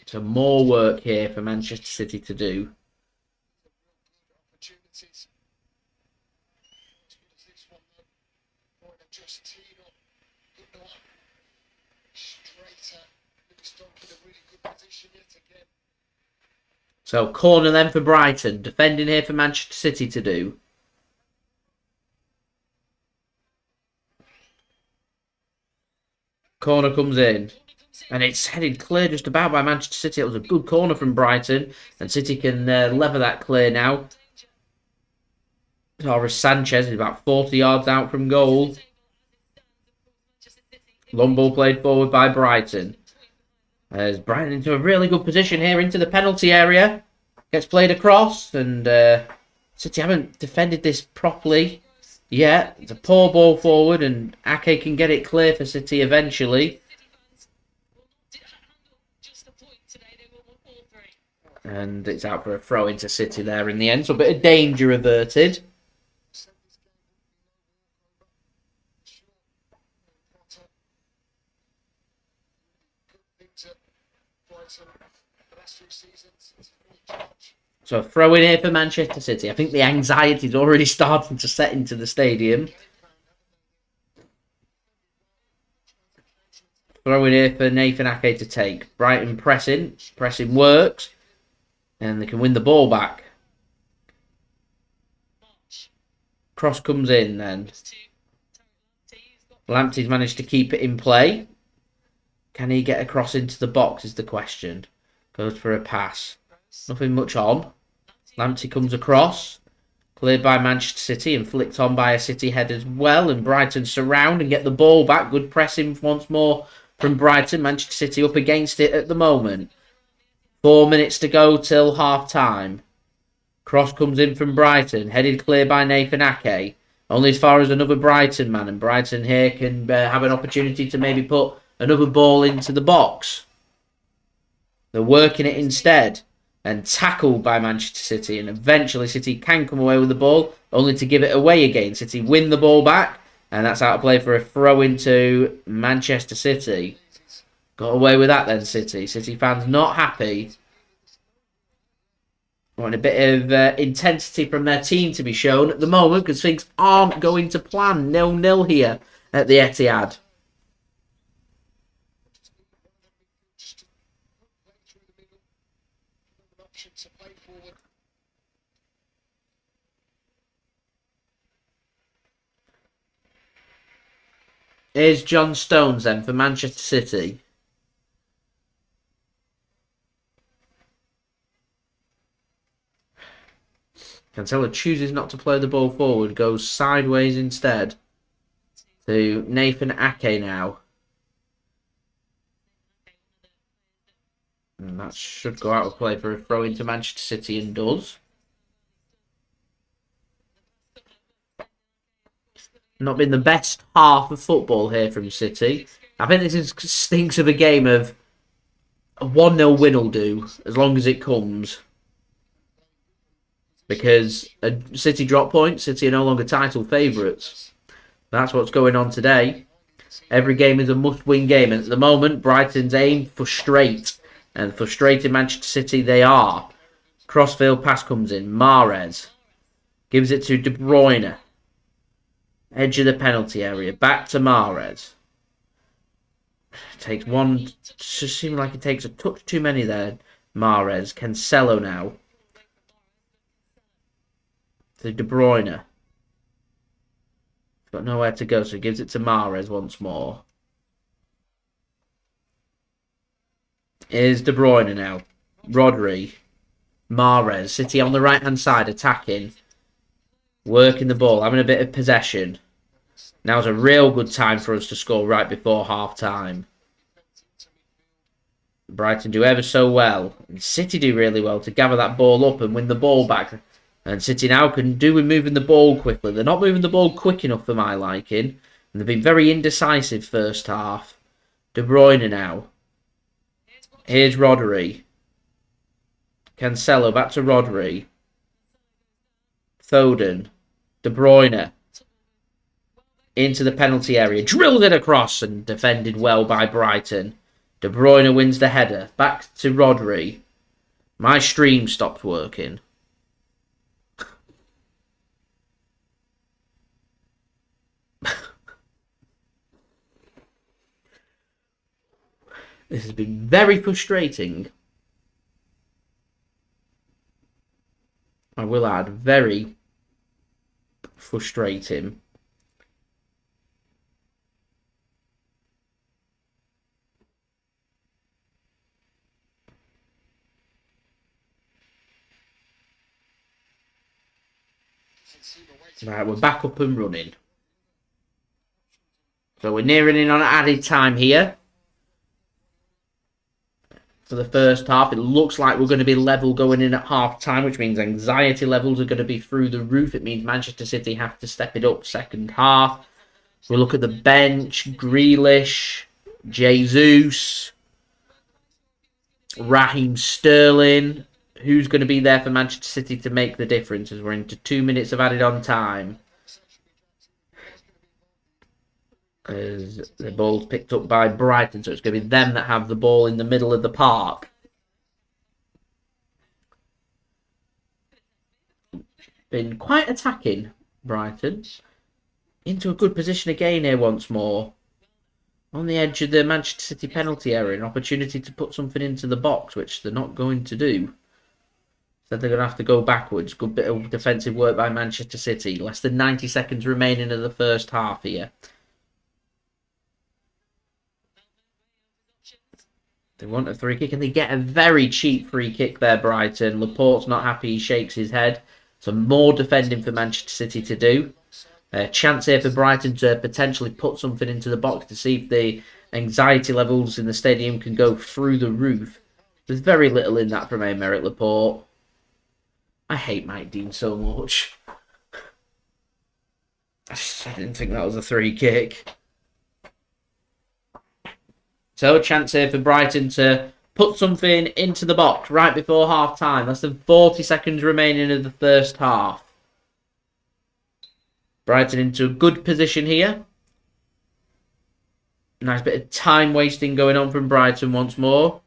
So more work here for Manchester City to do. So corner then for Brighton. Defending here for Manchester City to do. Corner comes in. And it's headed clear just about by Manchester City. It was a good corner from Brighton. And City can lever that clear now. Torres Sanchez is about 40 yards out from goal. Long ball played forward by Brighton. As Brighton into a really good position here into the penalty area. Gets played across, and City haven't defended this properly yet. It's a poor ball forward, and Ake can get it clear for City eventually. And it's out for a throw into City there in the end, so a bit of danger averted. So a throw in here for Manchester City. I think the anxiety is already starting to set into the stadium. Throw in here for Nathan Ake to take. Brighton pressing. Pressing works. And they can win the ball back. Cross comes in then. Lamptey's managed to keep it in play. Can he get across into the box is the question. Goes for a pass. Nothing much on. Lamptey comes across. Cleared by Manchester City and flicked on by a City head as well. And Brighton surround and get the ball back. Good pressing once more from Brighton. Manchester City up against it at the moment. 4 minutes to go till half time. Cross comes in from Brighton. Headed clear by Nathan Ake. Only as far as another Brighton man. And Brighton here can have an opportunity to maybe put another ball into the box. They're working it instead. And tackled by Manchester City. And eventually City can come away with the ball. Only to give it away again. City win the ball back. And that's out of play for a throw into Manchester City. Got away with that then, City. City fans not happy. Want a bit of intensity from their team to be shown at the moment. Because things aren't going to plan. 0-0 here at the Etihad. Here's John Stones then for Manchester City. Cancelo chooses not to play the ball forward, goes sideways instead to Nathan Ake now. And that should go out of play for a throw into Manchester City and does. Not been the best half of football here from City. I think this stinks of a game of a 1-0 win will do, as long as it comes. Because City drop points, City are no longer title favourites. That's what's going on today. Every game is a must-win game, and at the moment, Brighton's aim frustrate. And frustrated Manchester City they are. Crossfield pass comes in. Mahrez gives it to De Bruyne. Edge of the penalty area. Back to Mahrez. Takes one. Just seems like it takes a touch too many there. Mahrez. Cancelo now. To De Bruyne. Got nowhere to go, so he gives it to Mahrez once more. Here's De Bruyne now. Rodri. Mahrez. City on the right-hand side attacking. Working the ball. Having a bit of possession. Now's a real good time for us to score right before half-time. Brighton do ever so well. And City do really well to gather that ball up and win the ball back. And City now can do with moving the ball quickly. They're not moving the ball quick enough for my liking. And they've been very indecisive first half. De Bruyne now. Here's Rodri. Cancelo back to Rodri. Foden. De Bruyne. Into the penalty area. Drilled it across and defended well by Brighton. De Bruyne wins the header. Back to Rodri. My stream stopped working. This has been very frustrating. I will add, very frustrating. Right, we're back up and running. So we're nearing in on added time here. for the first half. It looks like we're going to be level going in at half-time, which means anxiety levels are going to be through the roof. It means Manchester City have to step it up second half. We look at the bench, Grealish, Jesus, Raheem Sterling. Who's going to be there for Manchester City to make the difference as we're into 2 minutes of added on time? As the ball's picked up by Brighton, so it's going to be them that have the ball in the middle of the park. Been quite attacking, Brighton. Into a good position again here once more. On the edge of the Manchester City penalty area, an opportunity to put something into the box, which they're not going to do. So they're going to have to go backwards. Good bit of defensive work by Manchester City. Less than 90 seconds remaining in the first half here. They want a free kick and they get a very cheap free kick there, Brighton. Laporte's not happy. He shakes his head. So more defending for Manchester City to do. Chance here for Brighton to potentially put something into the box to see if the anxiety levels in the stadium can go through the roof. There's very little in that from Aymeric Laporte. I hate Mike Dean so much. I didn't think that was a free kick. So a chance here for Brighton to put something into the box right before half time. Less than 40 seconds remaining of the first half. Brighton into a good position here. Nice bit of time wasting going on from Brighton once more.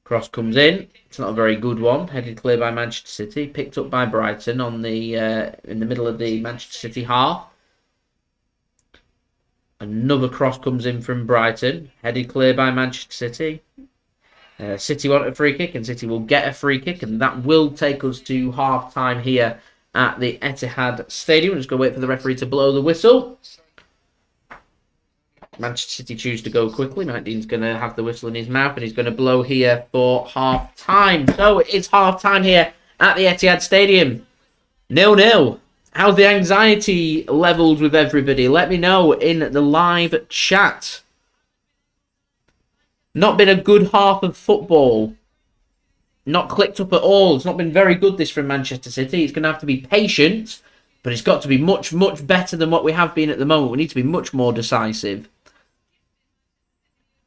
Cross comes in. It's not a very good one. Headed clear by Manchester City. Picked up by Brighton on the in the middle of the Manchester City half. Another cross comes in from Brighton. Headed clear by Manchester City. City want a free kick and City will get a free kick. And that will take us to half-time here at the Etihad Stadium. We're just going to wait for the referee to blow the whistle. Manchester City choose to go quickly. Mike Dean's going to have the whistle in his mouth and he's going to blow here for half-time. So it's half-time here at the Etihad Stadium. 0-0. How's the anxiety levels with everybody? Let me know in the live chat. Not been a good half of football. Not clicked up at all. It's not been very good this from Manchester City. It's going to have to be patient, but it's got to be much, much better than what we have been at the moment. We need to be much more decisive.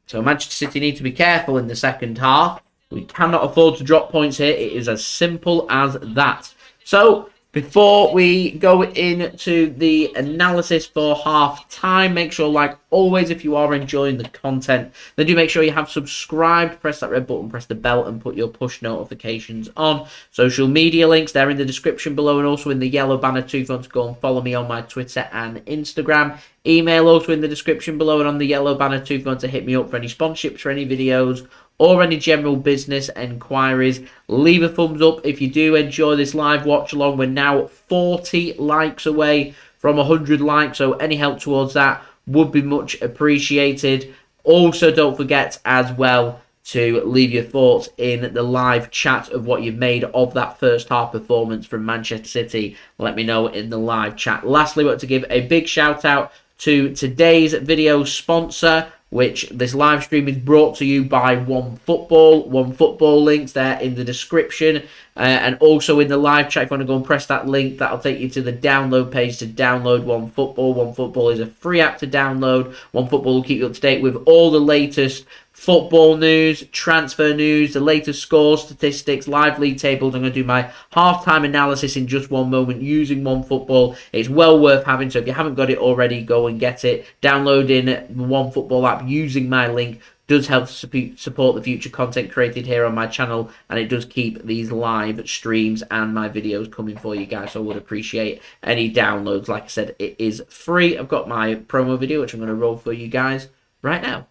So Manchester City need to be careful in the second half. We cannot afford to drop points here. It is as simple as that. So before we go into the analysis for half-time, make sure, like always, if you are enjoying the content, then do make sure you have subscribed, press that red button, press the bell, and put your push notifications on. Social media links, they're in the description below, and also in the yellow banner too, if you want to go and follow me on my Twitter and Instagram. Email also in the description below, and on the yellow banner too, if you want to hit me up for any sponsorships, for any videos, or any general business enquiries. Leave a thumbs up if you do enjoy this live watch along. We're now 40 likes away from 100 likes, so any help towards that would be much appreciated. Also, don't forget as well to leave your thoughts in the live chat of what you've made of that first half performance from Manchester City. Let me know in the live chat. Lastly, I want to give a big shout out to today's video sponsor, which this live stream is brought to you by OneFootball. OneFootball links there in the description. And also in the live chat, if you want to go and press that link, that'll take you to the download page to download OneFootball. OneFootball is a free app to download. OneFootball will keep you up to date with all the latest football news, transfer news, the latest scores, statistics, live league tables. I'm going to do my half-time analysis in just one moment using OneFootball. It's well worth having, so if you haven't got it already, go and get it. Downloading the OneFootball app using my link does help support the future content created here on my channel, and it does keep these live streams and my videos coming for you guys, so I would appreciate any downloads. Like I said, it is free. I've got my promo video, which I'm going to roll for you guys right now.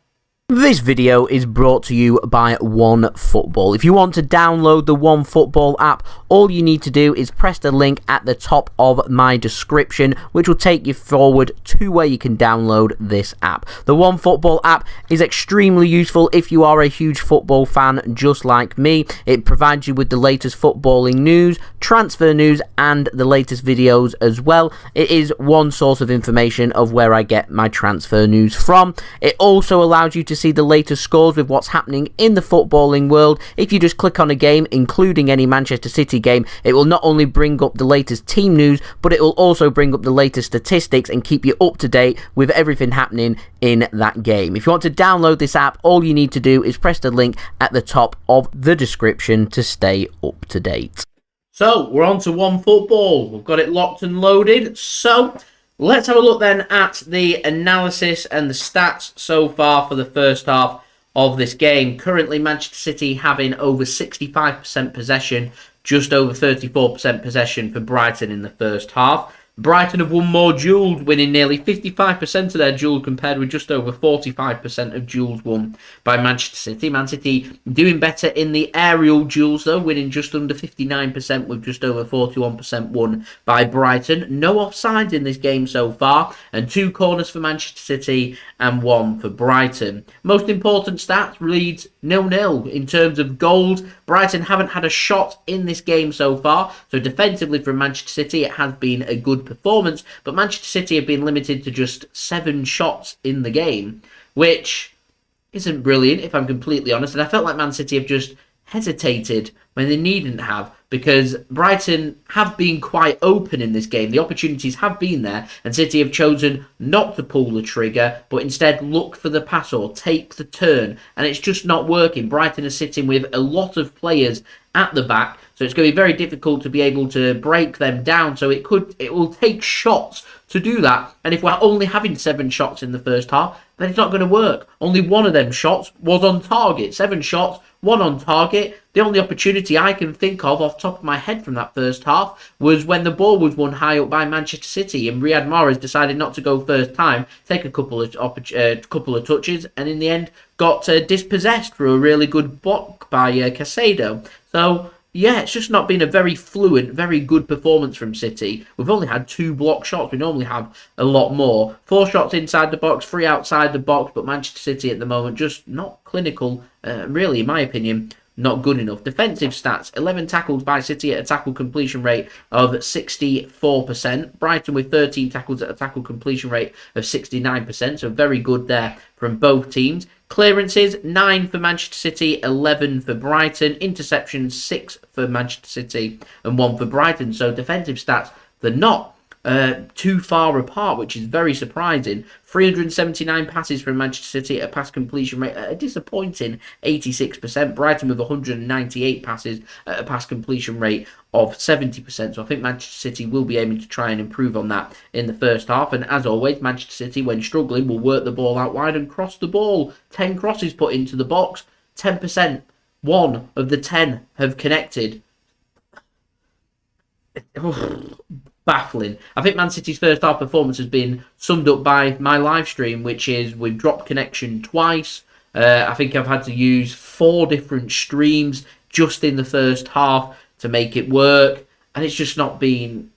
This video is brought to you by OneFootball. If you want to download the OneFootball app, all you need to do is press the link at the top of my description, which will take you forward to where you can download this app. The OneFootball app is extremely useful if you are a huge football fan just like me. It provides you with the latest footballing news, transfer news, and the latest videos as well. It is one source of information of where I get my transfer news from. It also allows you to to see the latest scores with what's happening in the footballing world, if you just click on a game, including any Manchester City game, it will not only bring up the latest team news, but it will also bring up the latest statistics and keep you up to date with everything happening in that game. If you want to download this app, all you need to do is press the link at the top of the description to stay up to date. So, we're on to One Football. We've got it locked and loaded. So, let's have a look then at the analysis and the stats so far for the first half of this game. Currently, Manchester City having over 65% possession, just over 34% possession for Brighton in the first half. Brighton have won more duels, winning nearly 55% of their duels compared with just over 45% of duels won by Manchester City. Man City doing better in the aerial duels though, winning just under 59% with just over 41% won by Brighton. No offsides in this game so far, and 2 corners for Manchester City and 1 for Brighton. Most important stats, Leeds 0-0 in terms of goals. Brighton haven't had a shot in this game so far, so defensively from Manchester City it has been a good performance, but Manchester City have been limited to just 7 shots in the game, which isn't brilliant if I'm completely honest, and I felt like Man City have just hesitated when they needn't have, because Brighton have been quite open in this game. The opportunities have been there, and City have chosen not to pull the trigger, but instead look for the pass or take the turn, and it's just not working. Brighton are sitting with a lot of players at the back, so it's going to be very difficult to be able to break them down. So it will take shots to do that, and if we're only having 7 shots in the first half, then it's not going to work. Only one of them shots was on target. 7 shots, 1 on target. The only opportunity I can think of off the top of my head from that first half was when the ball was won high up by Manchester City and Riyad Mahrez decided not to go first time, take a couple of touches, and in the end got dispossessed for a really good block by Cancelo. So yeah, it's just not been a very fluent, very good performance from City. We've only had 2 block shots. We normally have a lot more. 4 shots inside the box, 3 outside the box, but Manchester City at the moment just not clinical. Really, in my opinion, not good enough. Defensive stats, 11 tackles by City at a tackle completion rate of 64%. Brighton with 13 tackles at a tackle completion rate of 69%, so very good there from both teams. Clearances, 9 for Manchester City, 11 for Brighton. Interceptions, 6 for Manchester City and 1 for Brighton. So defensive stats, they're not too far apart, which is very surprising. 379 passes from Manchester City at a pass completion rate at a disappointing 86%. Brighton with 198 passes at a pass completion rate of 70%. So I think Manchester City will be aiming to try and improve on that in the first half. And as always, Manchester City, when struggling, will work the ball out wide and cross the ball. 10 crosses put into the box, 10%. 1 of the 10 have connected. Baffling. I think Man City's first half performance has been summed up by my live stream, which is we've dropped connection twice. I think I've had to use 4 different streams just in the first half to make it work, and it's just not been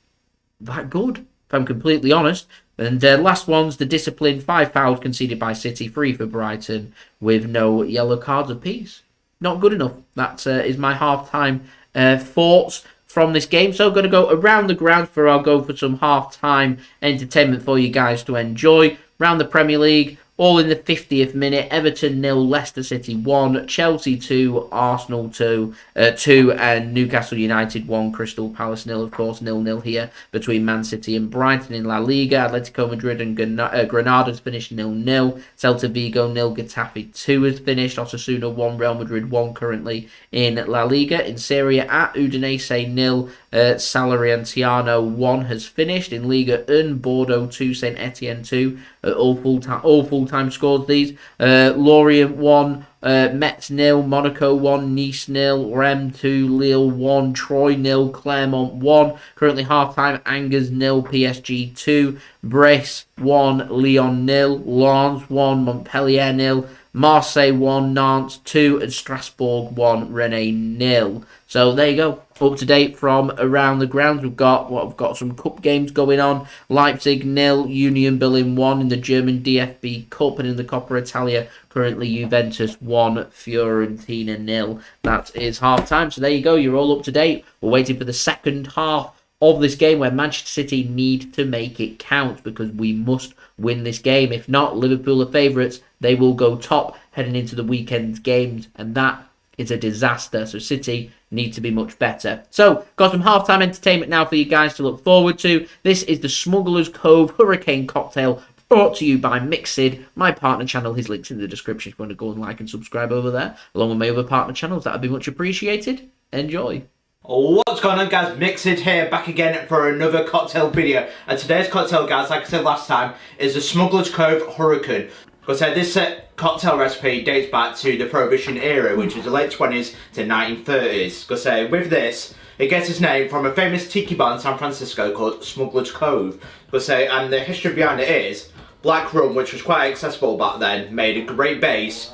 that good, if I'm completely honest. And last one's the discipline, 5 fouls conceded by City, 3 for Brighton, with no yellow cards apiece. Not good enough. That is my half-time thoughts from this game. So I'm going to go around the ground for I'll go for some half-time entertainment for you guys to enjoy. Around the Premier League, all in the 50th minute. Everton 0, Leicester City 1, Chelsea 2, Arsenal 2, and Newcastle United 1, Crystal Palace 0, of course, 0-0 here between Man City and Brighton. In La Liga, Atletico Madrid and Granada's finished 0-0, Celta Vigo 0, Getafe 2 has finished, Osasuna 1, Real Madrid 1 currently in La Liga. In Serie A, Udinese 0, Salernitana 1 has finished. In Liga 1, Bordeaux 2, Saint Etienne 2, all full-time scores these. Lorient 1, Metz 0, Monaco 1, Nice 0, Rennes 2, Lille 1, Troyes 0, Clermont 1. Currently half-time, Angers 0, PSG 2, Brest 1, Lyon 0, Lens 1, Montpellier 0, Marseille 1, Nantes 2, and Strasbourg 1, Rennes 0. So there you go. Up to date from around the grounds. We've got some cup games going on. Leipzig 0, Union Berlin 1 in the German DFB Cup, and in the Coppa Italia currently Juventus 1, Fiorentina 0. That is half time. So there you go. You're all up to date. We're waiting for the second half of this game where Manchester City need to make it count, because we must win this game. If not, Liverpool are favourites. They will go top heading into the weekend's games, and that is a disaster. So City need to be much better. So, got some halftime entertainment now for you guys to look forward to. This is the Smuggler's Cove Hurricane Cocktail, brought to you by Mixid, my partner channel. His link's in the description if you want to go and like and subscribe over there, along with my other partner channels. That would be much appreciated. Enjoy. What's going on, guys? Mixid here, back again for another cocktail video. And today's cocktail, guys, like I said last time, is the Smuggler's Cove Hurricane. Because this cocktail recipe dates back to the Prohibition era, which is the late 20s to 1930s. Because with this, it gets its name from a famous tiki bar in San Francisco called Smuggler's Cove. Because and the history behind it is, black rum, which was quite accessible back then, made a great base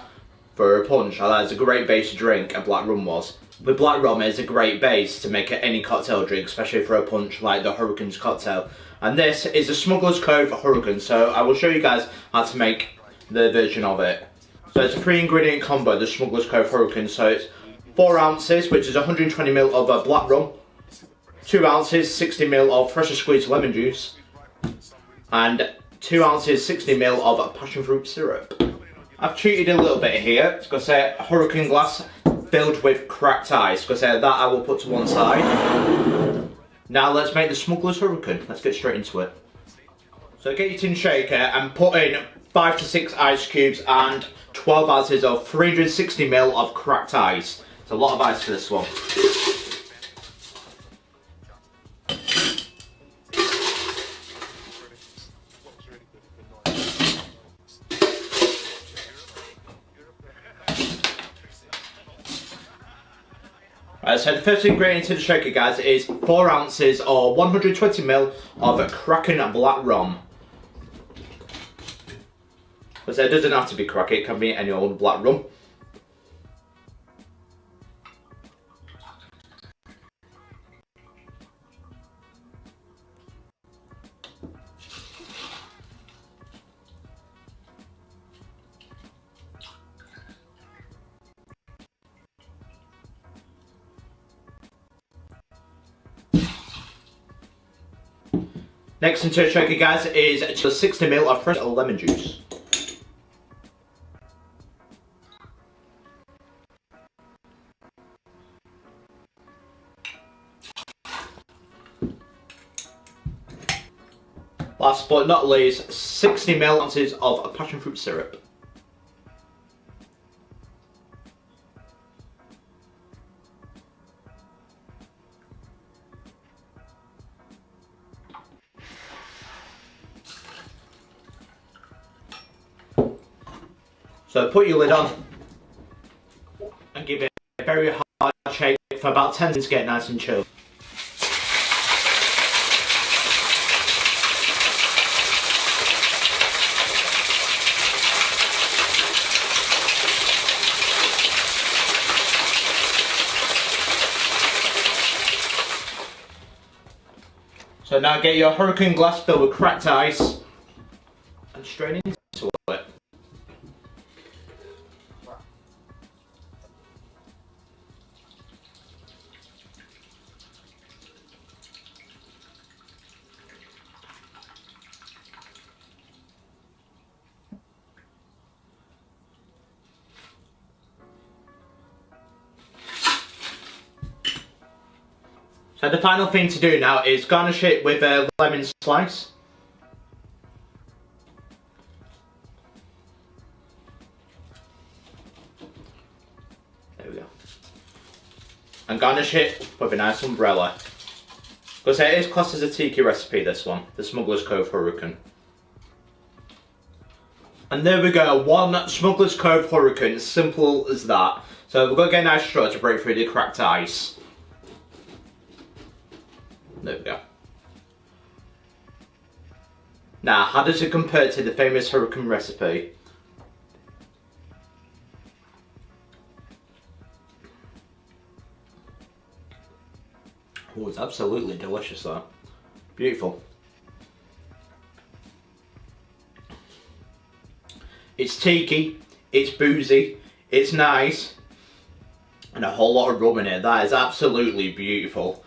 for a punch. That is a great base to drink, and black rum was. With black rum, it's a great base to make any cocktail drink, especially for a punch like the Hurricane's cocktail. And this is the Smuggler's Cove Hurricane, so I will show you guys how to make the version of it. So it's a 3-ingredient combo, the Smuggler's Cove Hurricane. So it's 4 ounces, which is 120ml of black rum, 2 ounces, 60ml of freshly squeezed lemon juice, and 2 ounces, 60ml of passion fruit syrup. I've treated a little bit here. It's got a hurricane glass filled with cracked ice. It's got that I will put to one side. Now let's make the Smuggler's Hurricane. Let's get straight into it. So get your tin shaker and put in 5 to 6 ice cubes and 12 ounces of 360ml of cracked ice. It's a lot of ice for this one. Right, so the first ingredient in the shaker, guys, is 4 ounces or 120ml of Kraken black rum. But it doesn't have to be Kraken, it can be any old black rum. Next into the shaker, guys, is just 60ml of fresh lemon juice. Last but not least, 60ml of passion fruit syrup. So put your lid on and give it a very hard shake for about 10 minutes to get nice and chilled. So now get your hurricane glass filled with cracked ice and strain into it. So the final thing to do now is garnish it with a lemon slice. There we go. And garnish it with a nice umbrella. Because it is classed as a tiki recipe, this one, the Smuggler's Cove Hurricane. And there we go, one Smuggler's Cove Hurricane, simple as that. So we're going to get a nice straw to break through the cracked ice. There we go. Now, how does it compare to the famous hurricane recipe? Oh, it's absolutely delicious, that. Beautiful. It's tiki, it's boozy, it's nice, and a whole lot of rum in it. That is absolutely beautiful.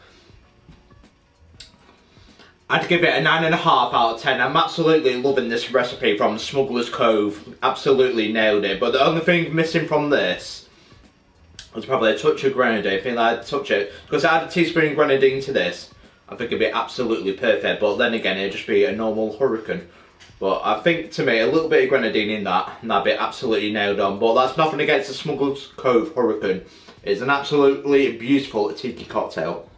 I'd give it a 9.5 out of 10. I'm absolutely loving this recipe from Smuggler's Cove. Absolutely nailed it. But the only thing missing from this was probably a touch of grenadine. I think I'd touch it. Because I add a teaspoon of grenadine to this, I think it'd be absolutely perfect. But then again, it'd just be a normal hurricane. But I think, to me, a little bit of grenadine in that, and that'd be absolutely nailed on. But that's nothing against the Smuggler's Cove hurricane. It's an absolutely beautiful tiki cocktail.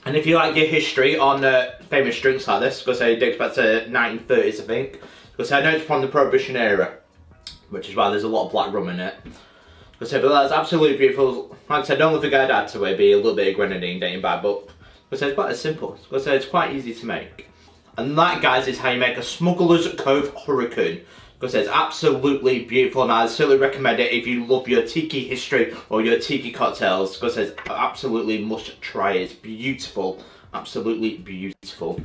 And if you like your history on famous drinks like this, because it dates back to 1930s, I think. Because I know it's from the Prohibition era, which is why there's a lot of black rum in it. But that's absolutely beautiful. Like I said, the only thing I'd add to it would be a little bit of grenadine dating back, but it's quite simple. It's quite easy to make. And that, guys, is how you make a Smuggler's Cove hurricane. Because it's absolutely beautiful, and I certainly recommend it if you love your tiki history or your tiki cocktails. Because it's absolutely must try it. It's beautiful, absolutely beautiful.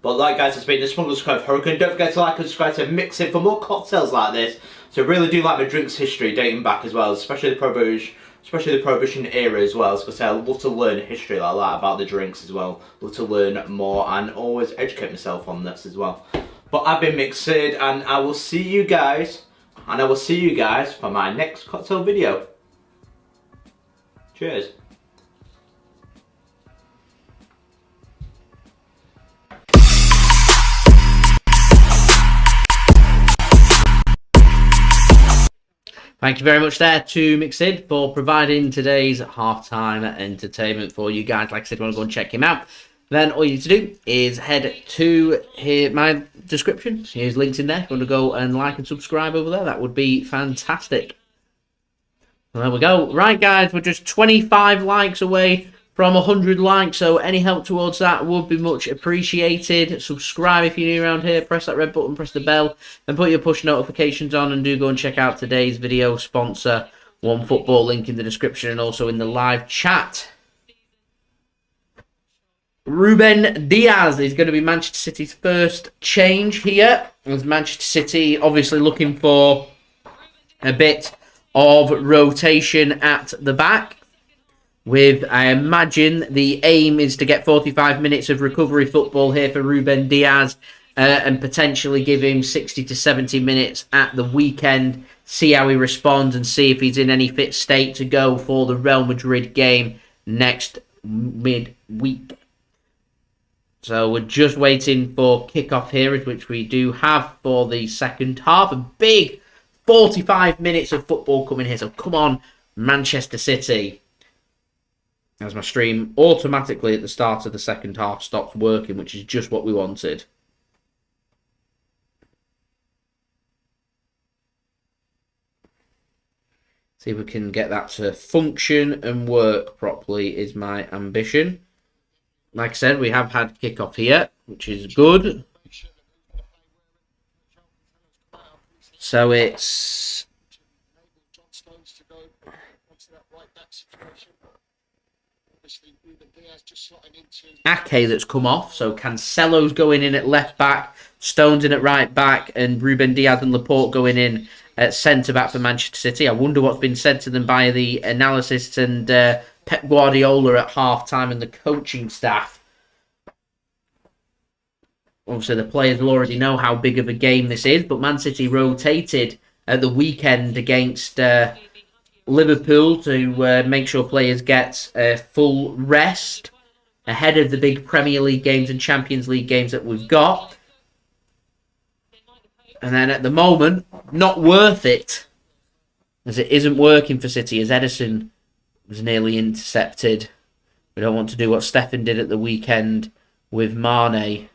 But like, guys, it's been the Smuggler's Cove hurricane. Don't forget to like and subscribe to Mix It for more cocktails like this. So I really do like my drinks history dating back as well, especially the Prohibition era as well. Because I love to learn history like that about the drinks as well. Love to learn more and always educate myself on this as well. But I've been Mixed, and I will see you guys, for my next cocktail video. Cheers. Thank you very much there to Mixed for providing today's halftime entertainment for you guys. Like I said, if you want to go and check him out, then all you need to do is head to my description. Here's links in there. If you want to go and like and subscribe over there, that would be fantastic. Well, there we go. Right, guys, we're just 25 likes away from 100 likes, so any help towards that would be much appreciated. Subscribe if you're new around here. Press that red button, press the bell, and put your push notifications on, and do go and check out today's video sponsor, OneFootball, link in the description and also in the live chat. Ruben Dias is going to be Manchester City's first change here. As Manchester City obviously looking for a bit of rotation at the back. With, I imagine, the aim is to get 45 minutes of recovery football here for Ruben Dias and potentially give him 60 to 70 minutes at the weekend. See how he responds and see if he's in any fit state to go for the Real Madrid game next midweek. So we're just waiting for kickoff here, which we do have for the second half. A big 45 minutes of football coming here. So come on, Manchester City. As my stream automatically at the start of the second half stopped working, which is just what we wanted. See if we can get that to function and work properly is my ambition. Like I said, we have had kickoff here, which is good. So it's Ake that's come off. So Cancelo's going in at left back, Stones in at right back, and Ruben Diaz and Laporte going in at centre back for Manchester City. I wonder what's been said to them by the analysts and Pep Guardiola at half-time and the coaching staff. Obviously, the players will already know how big of a game this is, but Man City rotated at the weekend against Liverpool to make sure players get full rest ahead of the big Premier League games and Champions League games that we've got. And then at the moment, not worth it, as it isn't working for City, as Ederson was nearly intercepted. We don't want to do what Steffen did at the weekend with Mane,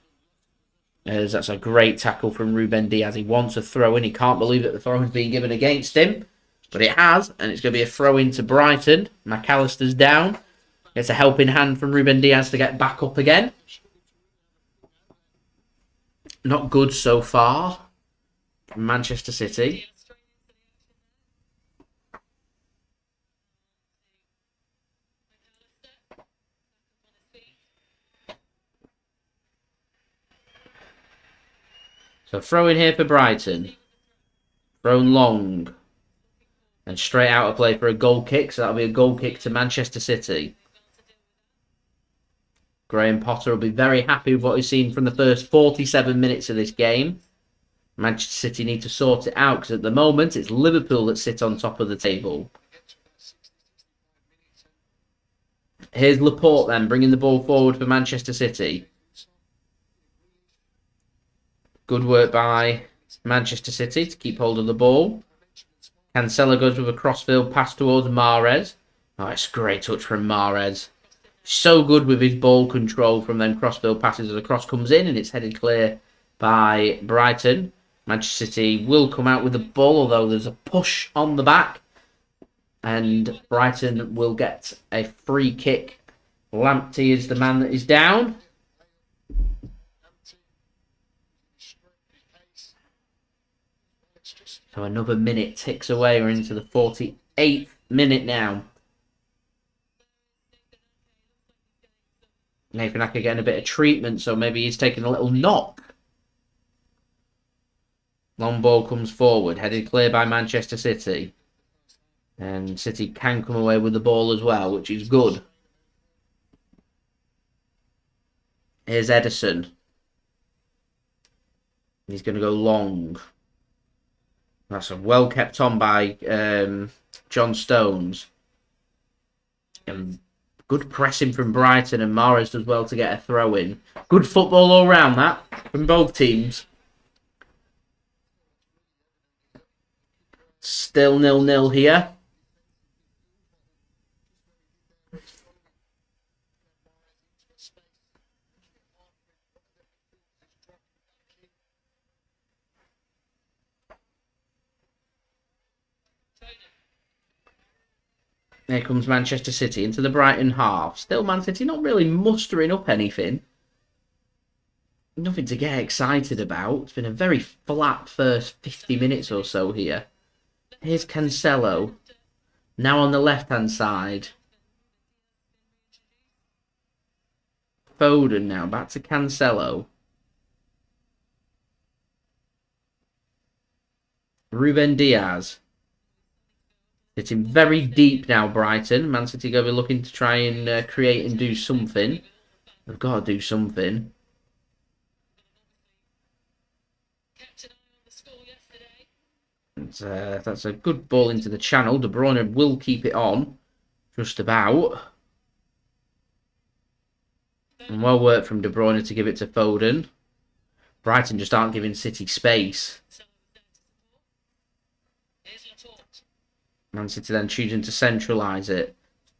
as that's a great tackle from Ruben Diaz. He wants a throw-in. He can't believe that the throw-in's being given against him, but it has, and it's going to be a throw-in to Brighton. Mac Allister's down. Gets a helping hand from Ruben Diaz to get back up again. Not good so far from Manchester City. So throw in here for Brighton. Thrown long. And straight out of play for a goal kick. So that'll be a goal kick to Manchester City. Graham Potter will be very happy with what he's seen from the first 47 minutes of this game. Manchester City need to sort it out because at the moment it's Liverpool that sit on top of the table. Here's Laporte then, bringing the ball forward for Manchester City. Good work by Manchester City to keep hold of the ball. Cancelo goes with a crossfield pass towards Mahrez. Oh, it's a great touch from Mahrez. So good with his ball control from them crossfield passes as the cross comes in and it's headed clear by Brighton. Manchester City will come out with the ball, although there's a push on the back. And Brighton will get a free kick. Lamptey is the man that is down. So another minute ticks away. We're into the 48th minute now. Nathan Ake getting a bit of treatment, so maybe he's taking a little knock. Long ball comes forward, headed clear by Manchester City. And City can come away with the ball as well, which is good. Here's Ederson. He's going to go long. That's well kept on by John Stones. And good pressing from Brighton, and Mahrez does well to get a throw in. Good football all round that from both teams. Still 0-0 here. Here comes Manchester City into the Brighton half. Still Man City not really mustering up anything. Nothing to get excited about. It's been a very flat first 50 minutes or so here. Here's Cancelo. Now on the left-hand side. Foden now. Back to Cancelo. Ruben Diaz. Sitting very deep now, Brighton. Man City going to be looking to try and create and do something. They've got to do something. That's a good ball into the channel. De Bruyne will keep it on. Just about. And well worked from De Bruyne to give it to Foden. Brighton just aren't giving City space. Man City then choosing to centralise it.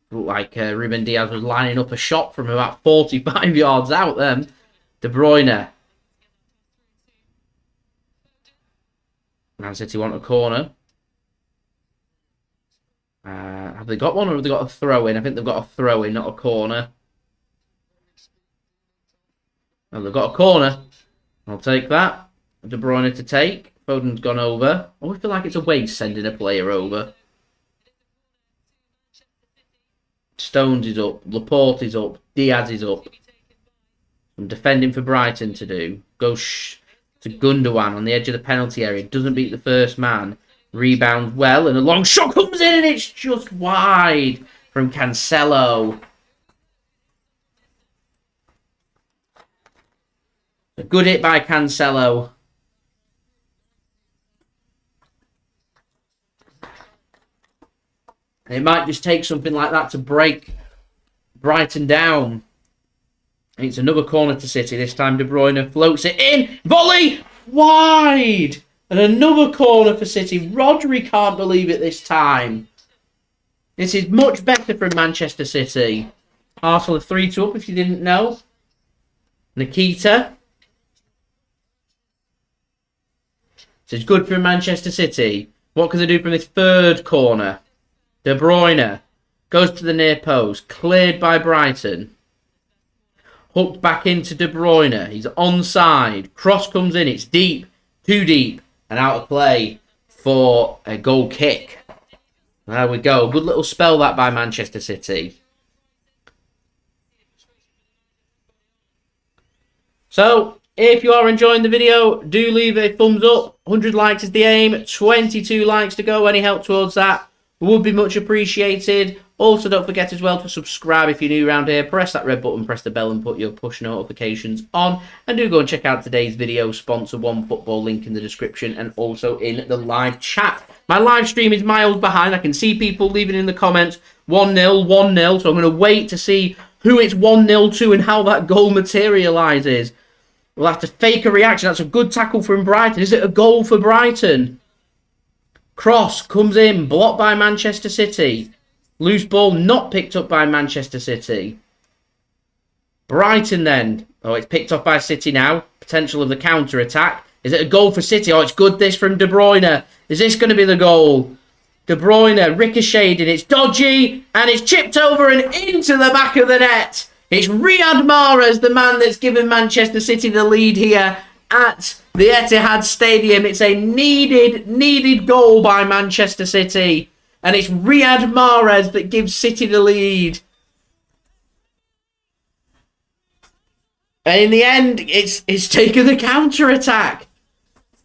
Looked like Ruben Diaz was lining up a shot from about 45 yards out then. De Bruyne. Man City want a corner. Have they got one or have they got a throw in? I think they've got a throw in, not a corner. Oh, they've got a corner. I'll take that. De Bruyne to take. Foden's gone over. I always feel like it's a waste sending a player over. Stones is up. Laporte is up. Diaz is up. Some defending for Brighton to do. Goes to Gundogan on the edge of the penalty area. Doesn't beat the first man. Rebounds well. And a long shot comes in and it's just wide from Cancelo. A good hit by Cancelo. It might just take something like that to break Brighton down. And it's another corner to City. This time De Bruyne floats it in. Volley! Wide! And another corner for City. Rodri can't believe it this time. This is much better from Manchester City. Arsenal are 3-2 up if you didn't know. Nikita. This is good for Manchester City. What can they do from this third corner? De Bruyne goes to the near post. Cleared by Brighton. Hooked back into De Bruyne. He's onside. Cross comes in. It's deep. Too deep. And out of play for a goal kick. There we go. Good little spell that by Manchester City. So, if you are enjoying the video, do leave a thumbs up. 100 likes is the aim. 22 likes to go. Any help towards that would be much appreciated. Also, don't forget as well to subscribe if you're new around here. Press that red button, press the bell and put your push notifications on. And do go and check out today's video sponsor, OneFootball, link in the description and also in the live chat. My live stream is miles behind. I can see people leaving in the comments 1-0, 1-0. So I'm going to wait to see who it's 1-0 to and how that goal materialises. We'll have to fake a reaction. That's a good tackle from Brighton. Is it a goal for Brighton? Cross comes in, blocked by Manchester City. Loose ball not picked up by Manchester City. Brighton then. Oh, it's picked up by City now. Potential of the counter-attack. Is it a goal for City? Oh, it's good this from De Bruyne. Is this going to be the goal? De Bruyne ricocheted. It's dodgy and it's chipped over and into the back of the net. It's Riyad Mahrez, the man that's given Manchester City the lead here at the Etihad Stadium. It's a needed goal by Manchester City. And it's Riyad Mahrez that gives City the lead. And in the end, it's taken the counter-attack.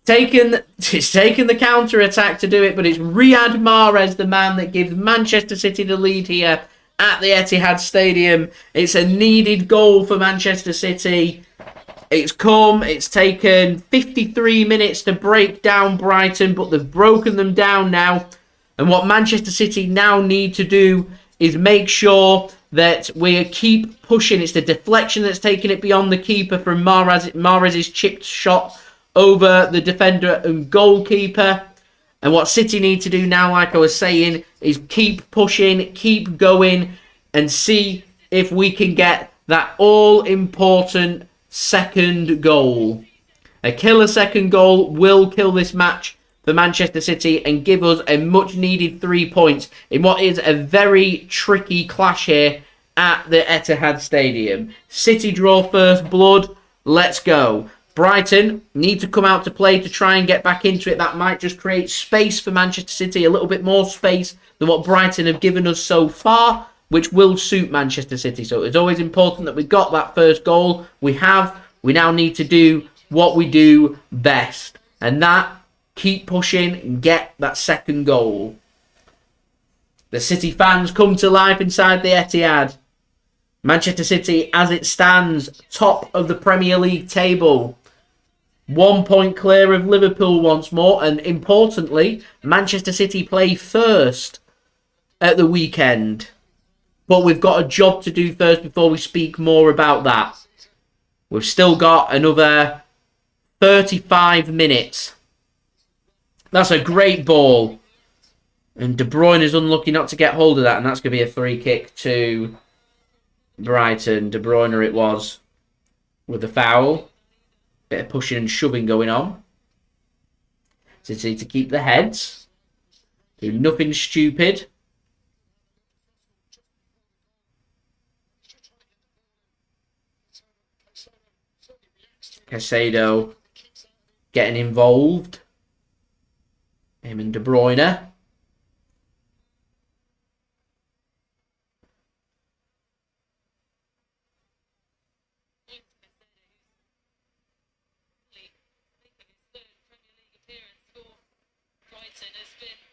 It's taken the counter-attack to do it, but it's Riyad Mahrez, the man that gives Manchester City the lead here at the Etihad Stadium. It's a needed goal for Manchester City. It's taken 53 minutes to break down Brighton, but they've broken them down now. And what Manchester City now need to do is make sure that we keep pushing. It's the deflection that's taken it beyond the keeper from Mahrez's chipped shot over the defender and goalkeeper. And what City need to do now, like I was saying, is keep pushing, keep going, and see if we can get that all-important second goal. A killer second goal will kill this match for Manchester City and give us a much-needed 3 points in what is a very tricky clash here at the Etihad Stadium. City draw first blood. Let's go. Brighton need to come out to play to try and get back into it. That might just create space for Manchester City, a little bit more space than what Brighton have given us so far, which will suit Manchester City. So it's always important that we got that first goal. We now need to do what we do best. And that, keep pushing and get that second goal. The City fans come to life inside the Etihad. Manchester City, as it stands, top of the Premier League table. 1 point clear of Liverpool once more. And importantly, Manchester City play first at the weekend. But we've got a job to do first before we speak more about that. We've still got another 35 minutes. That's a great ball. And De Bruyne is unlucky not to get hold of that. And that's going to be a free kick to Brighton. De Bruyne it was with the foul. Bit of pushing and shoving going on. City to keep the heads. Do nothing stupid. Caicedo getting involved. Him and De Bruyne.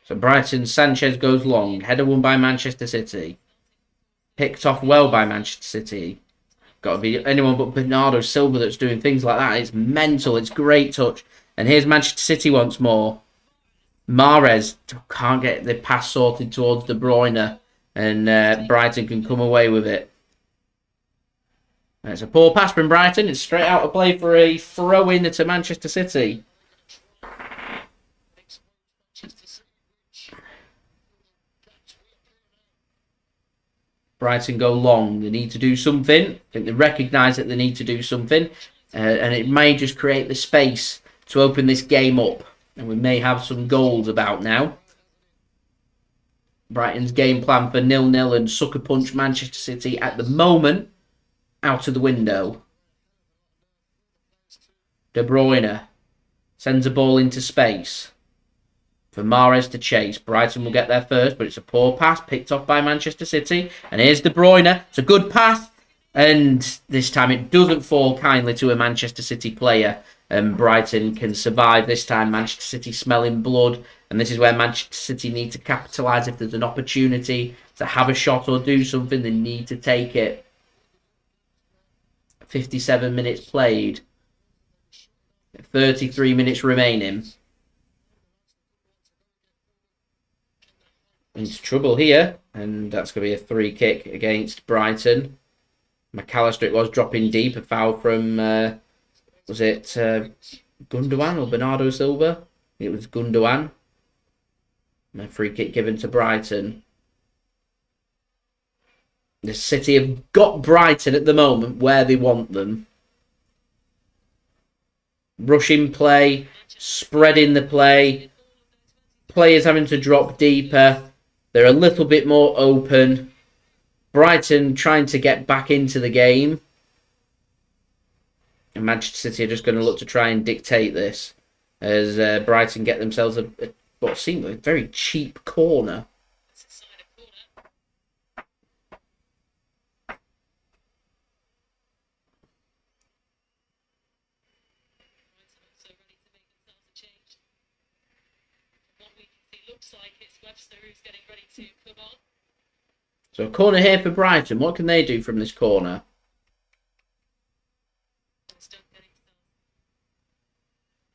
So Brighton, Sanchez goes long. Header won by Manchester City. Picked off well by Manchester City. Got to be anyone but Bernardo Silva that's doing things like that. It's mental. It's great touch. And here's Manchester City once more. Mahrez can't get the pass sorted towards De Bruyne. And Brighton can come away with it. And it's a poor pass from Brighton. It's straight out of play for a throw-in to Manchester City. Brighton go long. They need to do something. I think they recognise that they need to do something. And it may just create the space to open this game up. And we may have some goals about now. Brighton's game plan for 0-0 and sucker punch Manchester City at the moment out of the window. De Bruyne sends a ball into space for Mahrez to chase. Brighton will get there first, but it's a poor pass picked off by Manchester City. And here's De Bruyne. It's a good pass. And this time it doesn't fall kindly to a Manchester City player. and Brighton can survive this time. Manchester City smelling blood, and this is where Manchester City need to capitalise. If there's an opportunity to have a shot or do something, they need to take it. 57 minutes played. 33 minutes remaining. Into trouble here, and that's going to be a free kick against Brighton. Mac Allister, it was dropping deep, a foul from, was it Gundogan or Bernardo Silva? It was Gundogan. And a free kick given to Brighton. The City have got Brighton at the moment where they want them. Rushing play, spreading the play, players having to drop deeper. They're a little bit more open. Brighton trying to get back into the game. And Manchester City are just going to look to try and dictate this as Brighton get themselves what seemed like a very cheap corner. So a corner here for Brighton. What can they do from this corner?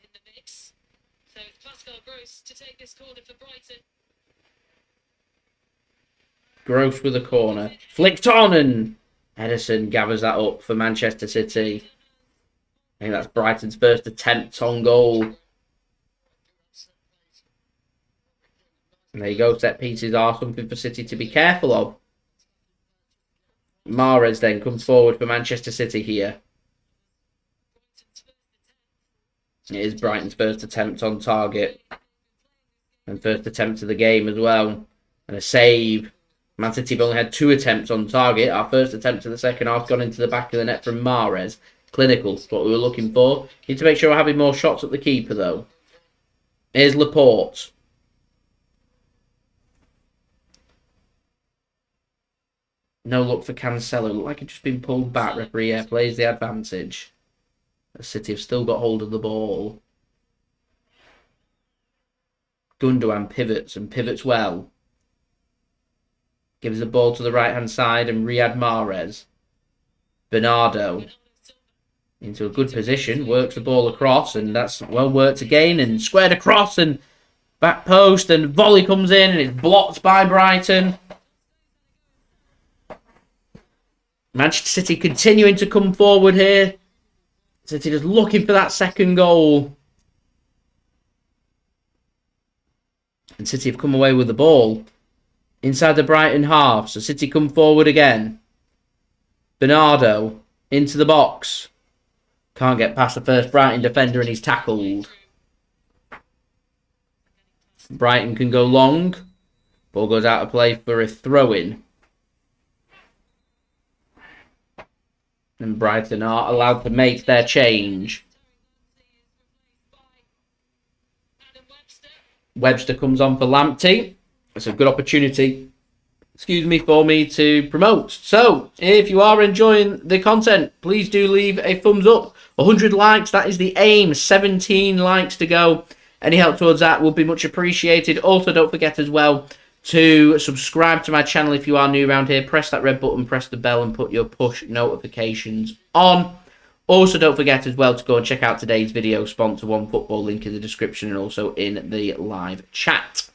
In the mix. So it's Pascal Gross to take this corner for Brighton. Gross with a corner. Flicked on, and Ederson gathers that up for Manchester City. I think that's Brighton's first attempt on goal. And there you go. Set pieces are something for City to be careful of. Mahrez then comes forward for Manchester City here. It is Brighton's first attempt on target. And first attempt of the game as well. And a save. Man City have only had 2 attempts on target. Our first attempt of the second half gone into the back of the net from Mahrez. Clinical, what we were looking for. Need to make sure we're having more shots at the keeper though. Here's Laporte. No look for Cancelo. Look like it's just been pulled back. Referee plays the advantage. The City have still got hold of the ball. Gundogan pivots and pivots well. Gives the ball to the right-hand side and Riyad Mahrez. Bernardo into a good position. Works the ball across and that's well worked again. And squared across and back post and volley comes in and it's blocked by Brighton. Manchester City continuing to come forward here. City just looking for that second goal. And City have come away with the ball inside the Brighton half. So City come forward again. Bernardo into the box. Can't get past the first Brighton defender and he's tackled. Brighton can go long. Ball goes out of play for a throw-in. And Brighton are allowed to make their change. Webster comes on for Lamptey. It's a good opportunity, for me to promote. So, if you are enjoying the content, please do leave a thumbs up. 100 likes, that is the aim. 17 likes to go. Any help towards that will be much appreciated. Also, don't forget as well to subscribe to my channel if you are new around here. Press that red button, press the bell and put your push notifications on. Also, don't forget as well to go and check out today's video sponsor, One Football, link in the description and also in the live chat.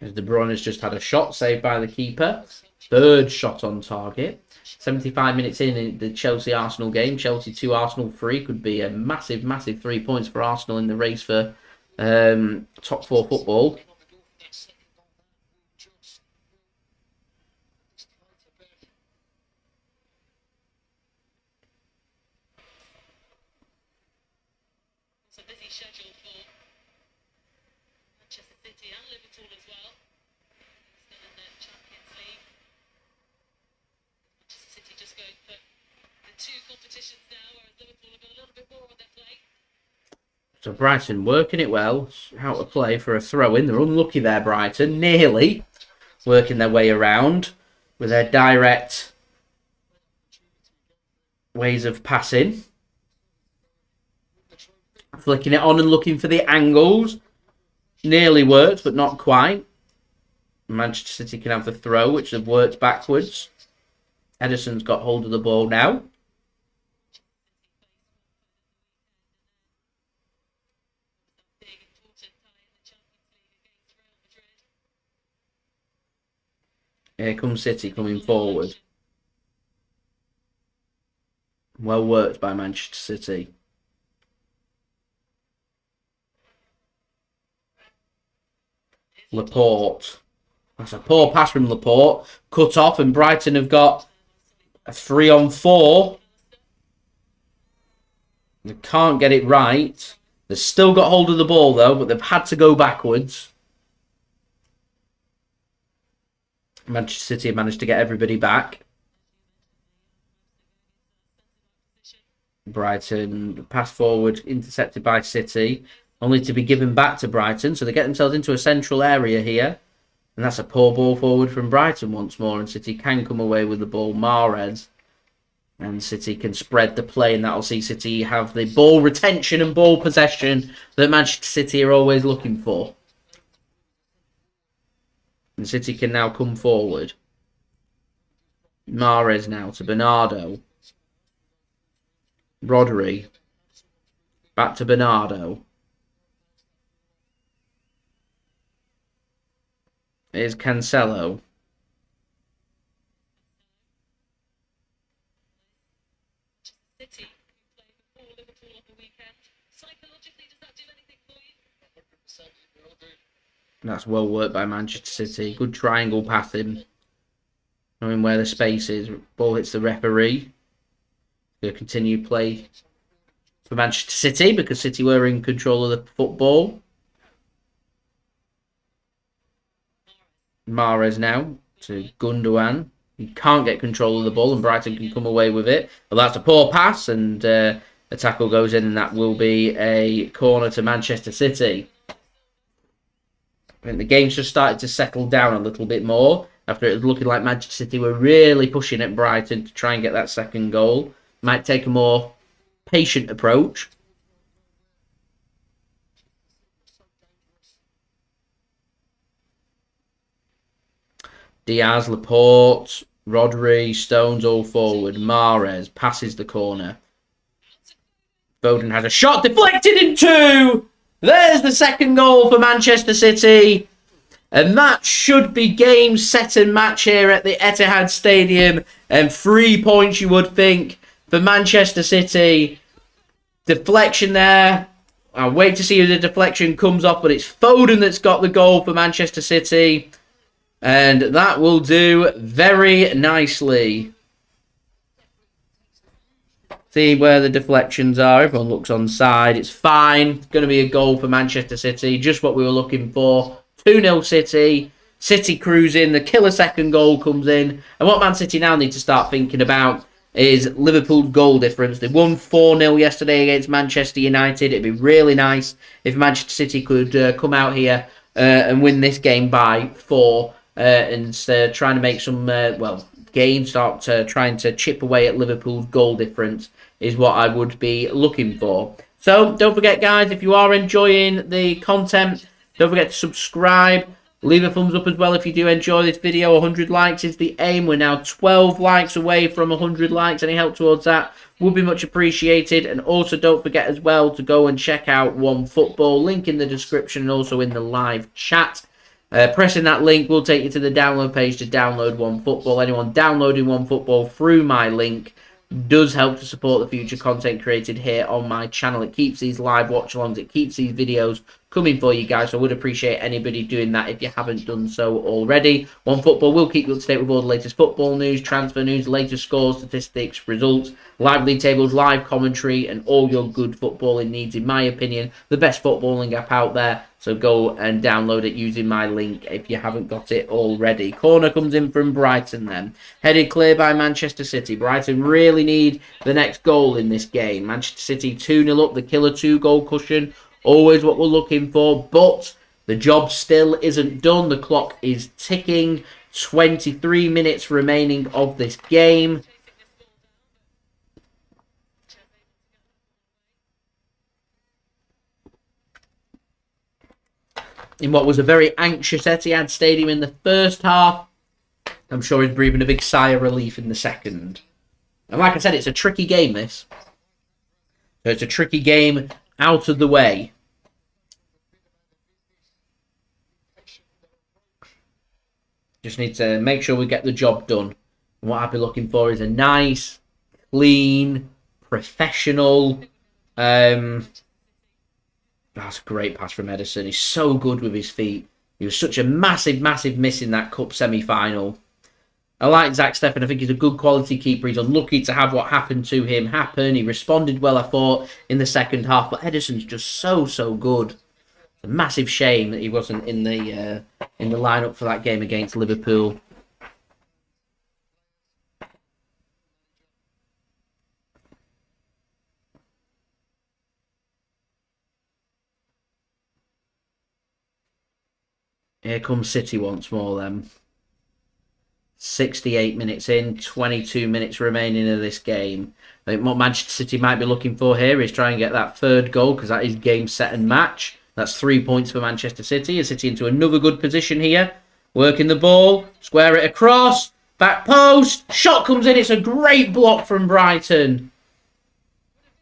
As De Bruyne has just had a shot saved by the keeper. Third shot on target. 75 minutes in the Chelsea-Arsenal game. Chelsea 2, Arsenal 3 could be a massive, massive 3 points for Arsenal in the race for top 4 football. It's a busy schedule for Manchester City and Liverpool as well. Still in the Champions League. Manchester City just going for the 2 competitions now, whereas Liverpool have got a little bit more on their plate. So Brighton working it well. How to play for a throw-in. They're unlucky there, Brighton. Nearly. working their way around with their direct ways of passing. Flicking it on and looking for the angles. Nearly worked, but not quite. Manchester City can have the throw, which have worked backwards. Ederson's got hold of the ball now. Here comes City coming forward. Well worked by Manchester City. Laporte. That's a poor pass from Laporte. Cut off, and Brighton have got a 3-on-4. They can't get it right. They've still got hold of the ball, though, but they've had to go backwards. Manchester City have managed to get everybody back. Brighton pass forward, intercepted by City, only to be given back to Brighton. So they get themselves into a central area here. And that's a poor ball forward from Brighton once more. And City can come away with the ball. Mahrez. And City can spread the play. And that'll see City have the ball retention and ball possession that Manchester City are always looking for. And City can now come forward. Mahrez now to Bernardo. Rodri. Back to Bernardo. Here's Cancelo. City, who played before Liverpool on the weekend. Psychologically, does that do anything for you? 100% it will do. That's well worked by Manchester City. Good triangle passing. Knowing where the space is. Ball hits the referee. They'll continue play for Manchester City because City were in control of the football. Mahrez now to Gundogan. He can't get control of the ball and Brighton can come away with it. But that's a poor pass and a tackle goes in and that will be a corner to Manchester City. I think the game's just started to settle down a little bit more after it was looking like Manchester City were really pushing at Brighton to try and get that second goal. Might take a more patient approach. Diaz, Laporte, Rodri, Stones all forward. Mahrez passes the corner. Foden has a shot deflected in two. There's the second goal for Manchester City. And that should be game, set and match here at the Etihad Stadium. And 3 points you would think for Manchester City. Deflection there. I'll wait to see who the deflection comes off. But it's Foden that's got the goal for Manchester City. And that will do very nicely. See where the deflections are. Everyone looks on side. It's fine. It's going to be a goal for Manchester City. Just what we were looking for. 2-0 City. City cruising. The killer second goal comes in. And what Man City now need to start thinking about is Liverpool's goal difference. They won 4-0 yesterday against Manchester United. It'd be really nice if Manchester City could come out here and win this game by 4. And trying to make some, gains, start trying to chip away at Liverpool's goal difference is what I would be looking for. So, don't forget, guys, if you are enjoying the content, don't forget to subscribe. Leave a thumbs up as well if you do enjoy this video. 100 likes is the aim. We're now 12 likes away from 100 likes. Any help towards that would be much appreciated. And also, don't forget as well to go and check out OneFootball. Link in the description and also in the live chat. Pressing that link will take you to the download page to download OneFootball. Anyone downloading OneFootball through my link does help to support the future content created here on my channel. It keeps these live watch-alongs, it keeps these videos coming for you guys. So I would appreciate anybody doing that if you haven't done so already. OneFootball will keep you up to date with all the latest football news, transfer news, latest scores, statistics, results, live league tables, live commentary, and all your good footballing needs. In my opinion, the best footballing app out there. So go and download it using my link if you haven't got it already. Corner comes in from Brighton then. Headed clear by Manchester City. Brighton really need the next goal in this game. Manchester City 2-0 up, the killer 2-goal cushion. Always what we're looking for, but The job still isn't done. The clock is ticking. 23 minutes remaining of this game. In what was a very anxious Etihad Stadium in the first half, I'm sure he's breathing a big sigh of relief in the second. And like I said, it's a tricky game, this. So it's a tricky game out of the way. Just need to make sure we get the job done. And what I'd be looking for is a nice, clean, professional... That's a great pass from Ederson. He's so good with his feet. He was such a massive, massive miss in that cup semi-final. I like Zack Steffen. I think he's a good quality keeper. He's unlucky to have what happened to him happen. He responded well, I thought, in the second half. But Ederson's just so, so good. It's a massive shame that he wasn't in the lineup for that game against Liverpool. Here comes City once more then. 68 minutes in, 22 minutes remaining of this game. I think what Manchester City might be looking for here is try and get that third goal, because that is game, set and match. That's 3 points for Manchester City. City into another good position here. Working the ball, square it across, back post, shot comes in. It's a great block from Brighton.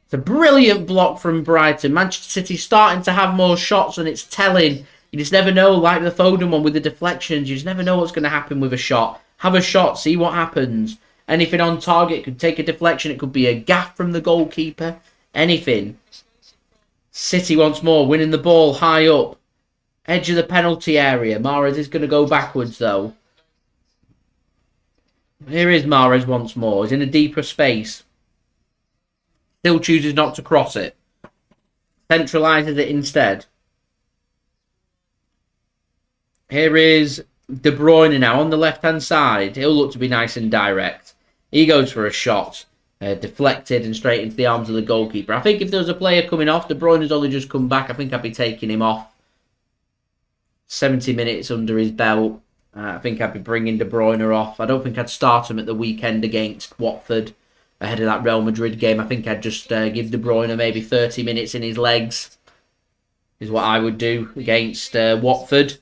It's a brilliant block from Brighton. Manchester City starting to have more shots, and it's telling. You just never know, like the Foden one with the deflections, you just never know what's going to happen with a shot. Have a shot, see what happens. Anything on target, it could take a deflection, it could be a gaff from the goalkeeper. Anything. City once more, winning the ball high up. Edge of the penalty area. Mahrez is going to go backwards though. Here is Mahrez once more. He's in a deeper space. Still chooses not to cross it. Centralises it instead. Here is De Bruyne now on the left-hand side. He'll look to be nice and direct. He goes for a shot. Deflected and straight into the arms of the goalkeeper. I think if there was a player coming off, De Bruyne has only just come back. I think I'd be taking him off. 70 minutes under his belt. I think I'd be bringing De Bruyne off. I don't think I'd start him at the weekend against Watford ahead of that Real Madrid game. I think I'd just give De Bruyne maybe 30 minutes in his legs. Is what I would do against Watford.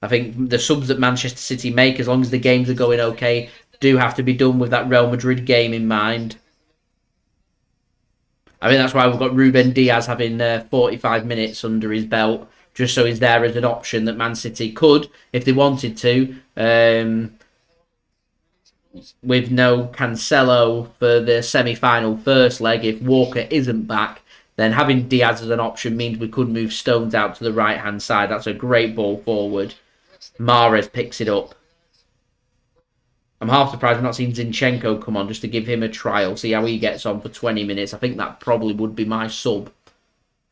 I think the subs that Manchester City make, as long as the games are going okay, do have to be done with that Real Madrid game in mind. I think that's why we've got Ruben Diaz having 45 minutes under his belt, just so he's there as an option that Man City could, if they wanted to, with no Cancelo for the semi-final first leg. If Walker isn't back, then having Diaz as an option means we could move Stones out to the right-hand side. That's a great ball forward. Mahrez picks it up. I'm half surprised I've not seen Zinchenko come on just to give him a trial, see how he gets on for 20 minutes. I think that probably would be my sub.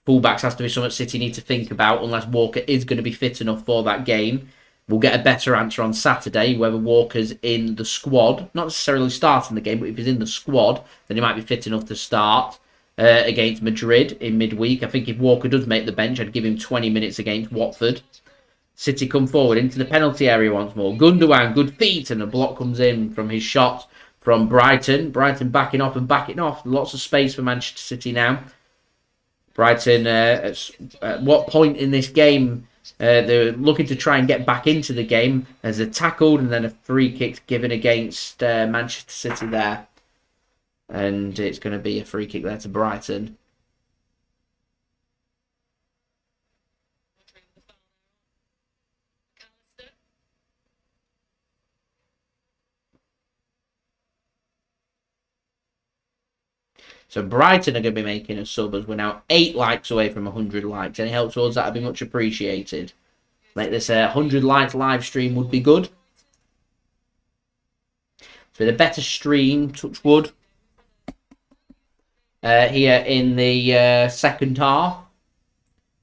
Fullbacks has to be something City need to think about, unless Walker is going to be fit enough for that game. We'll get a better answer on Saturday, whether Walker's in the squad. Not necessarily starting the game, but if he's in the squad, then he might be fit enough to start against Madrid in midweek. I think if Walker does make the bench, I'd give him 20 minutes against Watford. City come forward into the penalty area once more. Gundogan, good feet, and a block comes in from his shot from Brighton. Brighton backing off and backing off. Lots of space for Manchester City now. Brighton, at what point in this game, they're looking to try and get back into the game. There's a tackled and then a free kick given against Manchester City there. And it's going to be a free kick there to Brighton. So Brighton are going to be making a sub, as we're now 8 likes away from 100 likes. Any help towards that would be much appreciated. Make this a 100 likes live stream would be good. So the better stream, touch wood. Here in the second half.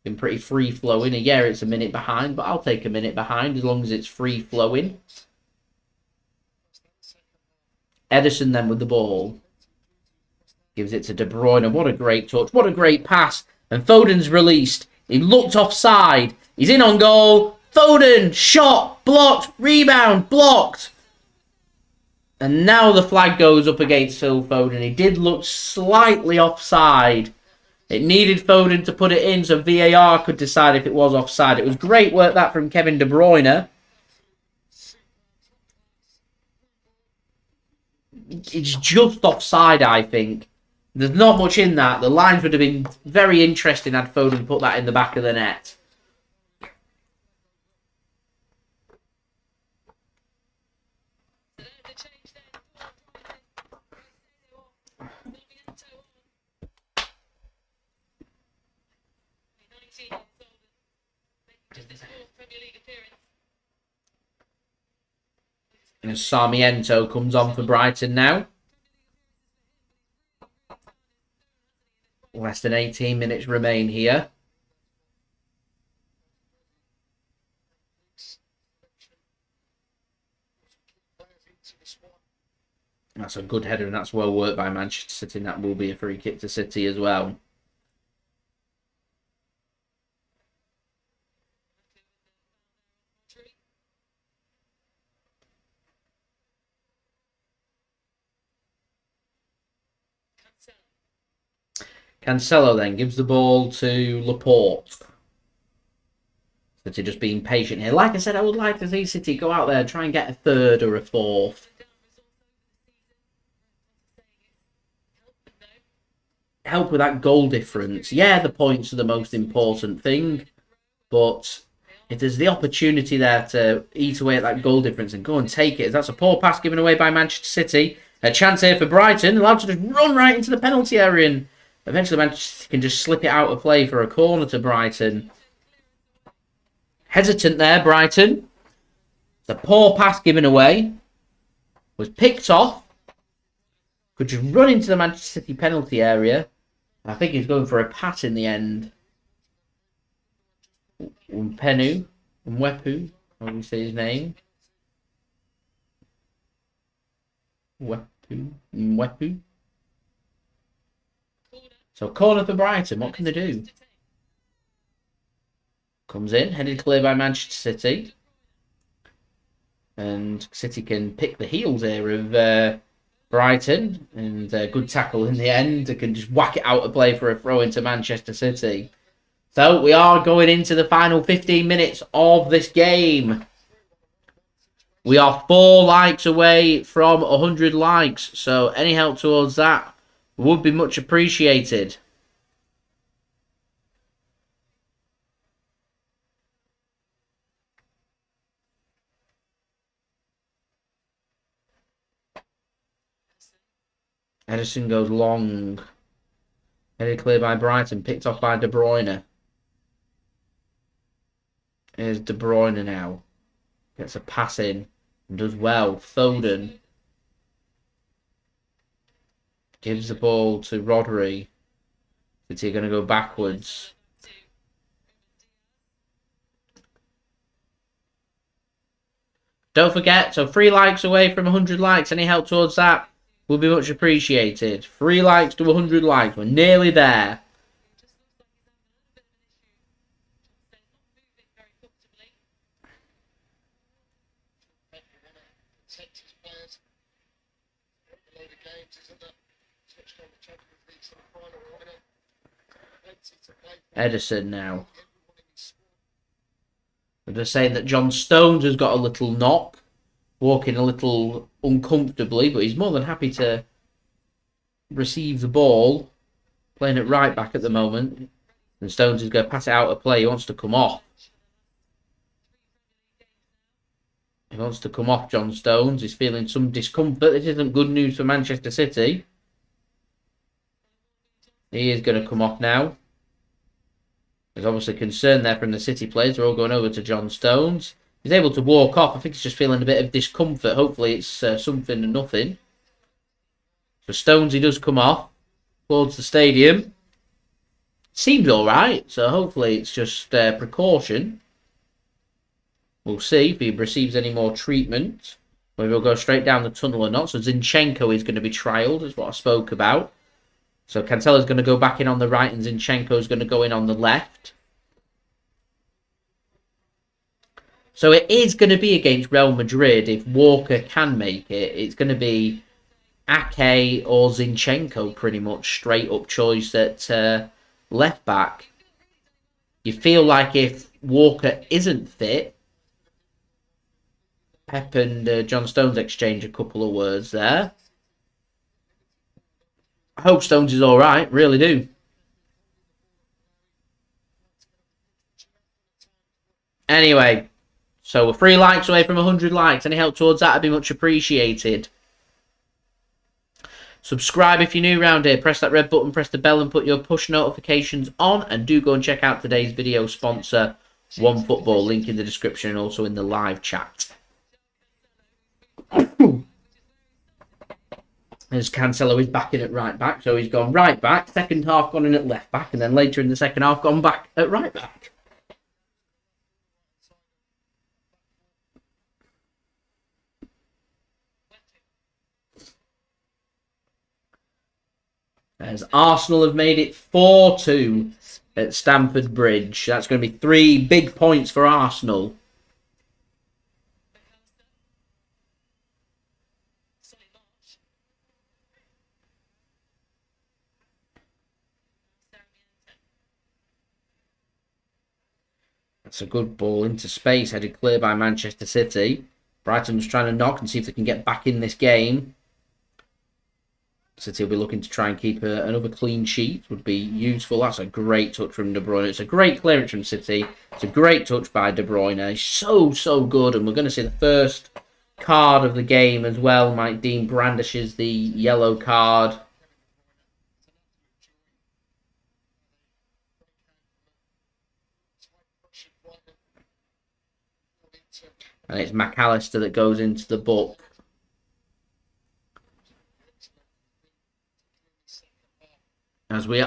Been pretty free flowing. Yeah, it's a minute behind, but I'll take a minute behind as long as it's free flowing. Ederson then with the ball. Gives it to De Bruyne. What a great touch. What a great pass. And Foden's released. He looked offside. He's in on goal. Foden, shot, blocked, rebound, blocked. And now the flag goes up against Phil Foden. He did look slightly offside. It needed Foden to put it in so VAR could decide if it was offside. It was great work that from Kevin De Bruyne. It's just offside, I think. There's not much in that. The lines would have been very interesting had Foden put that in the back of the net. And Sarmiento comes on for Brighton now. Less than 18 minutes remain here. That's a good header and that's well worked by Manchester City. And that will be a free kick to City as well. Cancelo then gives the ball to Laporte. City just being patient here. Like I said, I would like to see City go out there and try and get a third or a fourth. Help with that goal difference. Yeah, the points are the most important thing. But if there's the opportunity there to eat away at that goal difference and go and take it. That's a poor pass given away by Manchester City. A chance here for Brighton. Allowed to just run right into the penalty area and eventually Manchester can just slip it out of play for a corner to Brighton. Hesitant there, Brighton. It's a poor pass given away. Was picked off. Could just run into the Manchester City penalty area. I think he's going for a pass in the end. Mwepu, how do you say his name? Mwepu. So corner for Brighton, what can they do? Comes in, headed clear by Manchester City. And City can pick the heels here of Brighton. And good tackle in the end. They can just whack it out of play for a throw into Manchester City. So we are going into the final 15 minutes of this game. We are 4 likes away from 100 likes. So any help towards that would be much appreciated. Ederson goes long. Headed clear by Brighton. Picked off by De Bruyne. Here's De Bruyne now. Gets a pass in. And does well. Foden. Gives the ball to Rodri. City are going to go backwards. Don't forget, so 3 likes away from 100 likes. Any help towards that will be much appreciated. 3 likes to 100 likes. We're nearly there. Ederson now. They're just saying that John Stones has got a little knock. Walking a little uncomfortably, but he's more than happy to receive the ball. Playing it right back at the moment. And Stones is going to pass it out of play. He wants to come off. He wants to come off, John Stones. He's feeling some discomfort. This isn't good news for Manchester City. He is going to come off now. There's obviously concern there from the City players. They're all going over to John Stones. He's able to walk off. I think he's just feeling a bit of discomfort. Hopefully it's something and nothing. So Stones, he does come off towards the stadium. Seems alright. So hopefully it's just precaution. We'll see if he receives any more treatment. Whether he'll go straight down the tunnel or not. So Zinchenko is going to be trialled, is what I spoke about. So Cancelo's going to go back in on the right and Zinchenko's going to go in on the left. So it is going to be against Real Madrid. If Walker can make it, it's going to be Ake or Zinchenko, pretty much straight up choice at left back. You feel like if Walker isn't fit, Pep and John Stones exchange a couple of words there. I hope Stones is alright, really do. Anyway, so we're 3 likes away from 100 likes. Any help towards that would be much appreciated. Subscribe if you're new around here. Press that red button, press the bell and put your push notifications on. And do go and check out today's video sponsor, OneFootball. Link in the description and also in the live chat. As Cancelo is back in at right back. So he's gone right back. Second half gone in at left back. And then later in the second half gone back at right back. As Arsenal have made it 4-2 at Stamford Bridge. That's going to be 3 big points for Arsenal. That's a good ball into space, headed clear by Manchester City. Brighton's trying to knock and see if they can get back in this game. City will be looking to try and keep another clean sheet. Would be useful. That's a great touch from De Bruyne. It's a great clearance from City. It's a great touch by De Bruyne. He's so good. And we're going to see the first card of the game as well. Mike Dean brandishes the yellow card. And it's Mac Allister that goes into the book. As we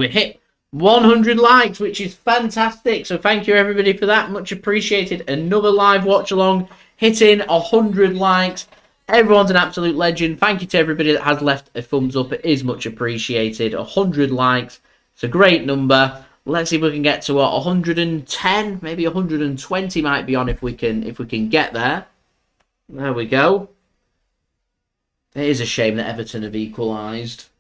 hit 100 likes, which is fantastic. So thank you everybody for that. Much appreciated. Another live watch along, hitting 100 likes. Everyone's an absolute legend. Thank you to everybody that has left a thumbs up. It is much appreciated. 100 likes. It's a great number. Let's see if we can get to 110, maybe 120 might be on if we can get there. There we go. It is a shame that Everton have equalised.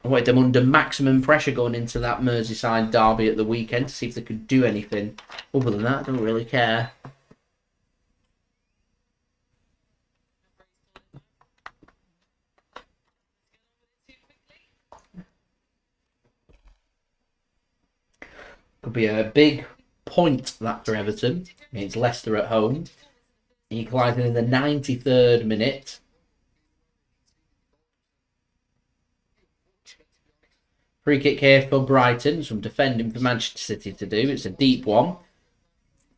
I wanted them under maximum pressure going into that Merseyside derby at the weekend to see if they could do anything. Other than that, I don't really care. Could be a big point, that, for Everton. It's Leicester at home. Equalising in the 93rd minute. Free kick here for Brighton. Some defending for Manchester City to do. It's a deep one.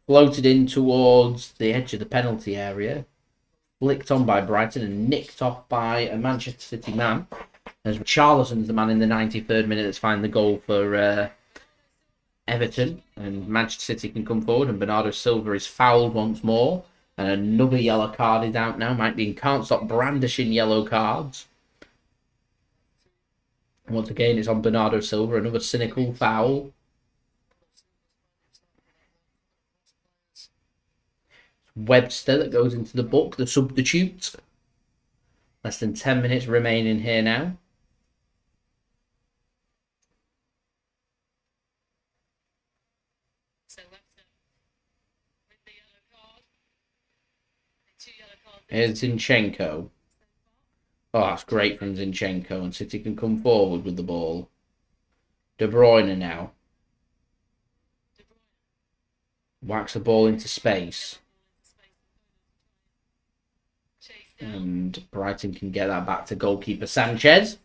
Floated in towards the edge of the penalty area. Flicked on by Brighton and nicked off by a Manchester City man. As Richarlison's the man in the 93rd minute that's finding the goal for Everton. And Manchester City can come forward. And Bernardo Silva is fouled once more. And another yellow card is out now. Mike Dean can't stop brandishing yellow cards. Once again, it's on Bernardo Silva, another cynical foul. Webster that goes into the book, the substitute. Less than 10 minutes remaining here now. Here's Zinchenko. Oh, that's great from Zinchenko, and City can come forward with the ball. De Bruyne now. Whacks the ball into space. And Brighton can get that back to goalkeeper Sanchez.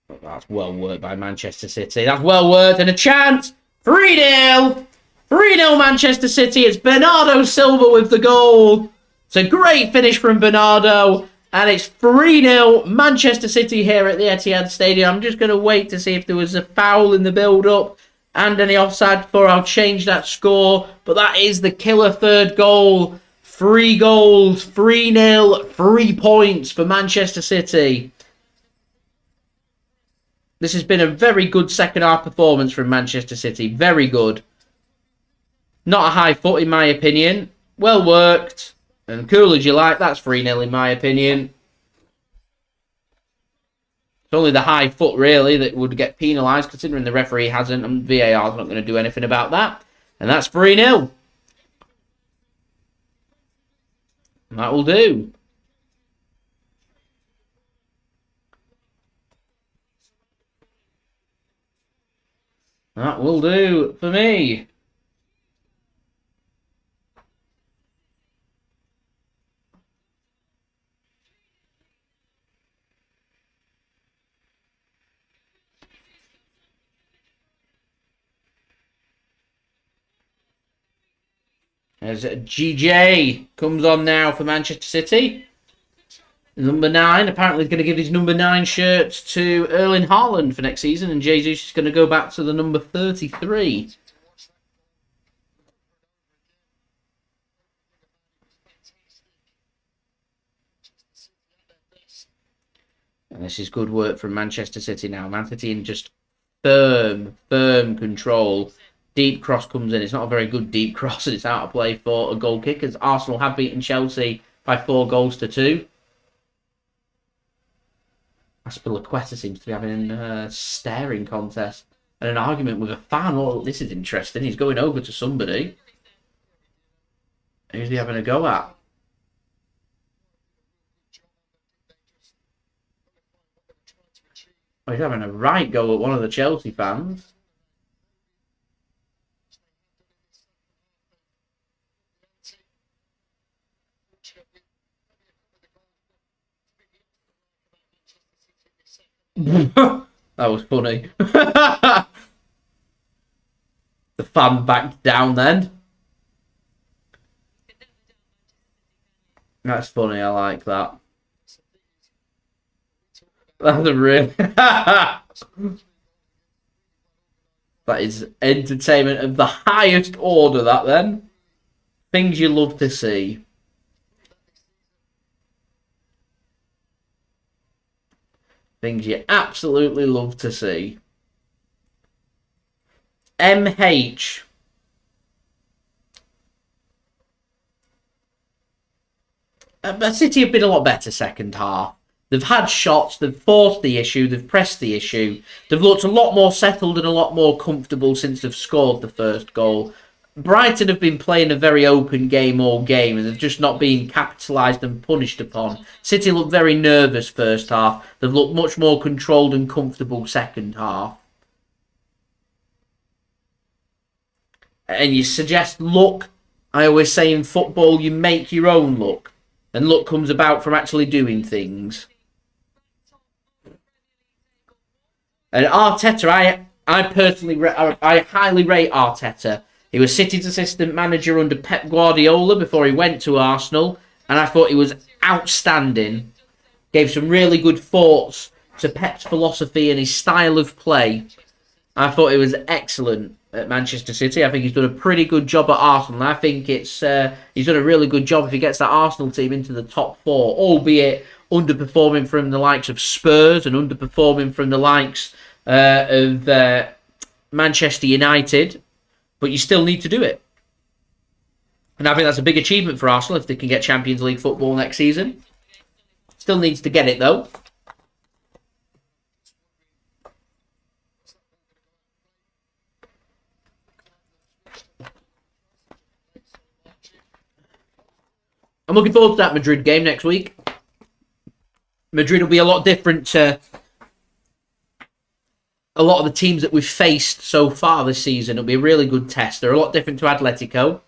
But that's well worked by Manchester City. That's well worked, and a chance! 3-0! 3-0 Manchester City. It's Bernardo Silva with the goal. It's a great finish from Bernardo. And it's 3-0 Manchester City here at the Etihad Stadium. I'm just going to wait to see if there was a foul in the build-up and any offside before I'll change that score. But that is the killer third goal. 3 goals, 3-0, 3 points for Manchester City. This has been a very good second half performance from Manchester City. Very good. Not a high foot in my opinion. Well worked. And cool as you like. That's 3-0 in my opinion. It's only the high foot really that would get penalised, considering the referee hasn't, and VAR's not going to do anything about that. And that's 3-0. That will do. That will do for me. As GJ comes on now for Manchester City. Number 9, apparently he's going to give his number 9 shirt to Erling Haaland for next season, and Jesus is going to go back to the number 33. And this is good work from Manchester City now. Man City in just firm control. Deep cross comes in. It's not a very good deep cross, and it's out of play for a goal kick, as Arsenal have beaten Chelsea by 4-2. Aspilicueta seems to be having a staring contest and an argument with a fan. Oh, this is interesting. He's going over to somebody. Who's he having a go at? Oh, he's having a right go at one of the Chelsea fans. That was funny. The fan backed down then. That's funny, I like that. That's a real... That is entertainment of the highest order, that then. Things you love to see. Things you absolutely love to see. MH. City have been a lot better second half. They've had shots, they've forced the issue, they've pressed the issue. They've looked a lot more settled and a lot more comfortable since they've scored the first goal. Brighton have been playing a very open game all game, and they've just not been capitalised and punished upon. City looked very nervous first half. They've looked much more controlled and comfortable second half. And you suggest luck. I always say in football, you make your own luck. And luck comes about from actually doing things. And Arteta, I personally, I highly rate Arteta. He was City's assistant manager under Pep Guardiola before he went to Arsenal, and I thought he was outstanding. Gave some really good thoughts to Pep's philosophy and his style of play. I thought it was excellent at Manchester City. I think he's done a pretty good job at Arsenal, and I think it's he's done a really good job if he gets that Arsenal team into the top 4, albeit underperforming from the likes of Spurs and underperforming from the likes of Manchester United. But you still need to do it. And I think that's a big achievement for Arsenal if they can get Champions League football next season. Still needs to get it, though. I'm looking forward to that Madrid game next week. Madrid will be a lot different to a lot of the teams that we've faced so far this season. It'll be a really good test. They're a lot different to Atletico.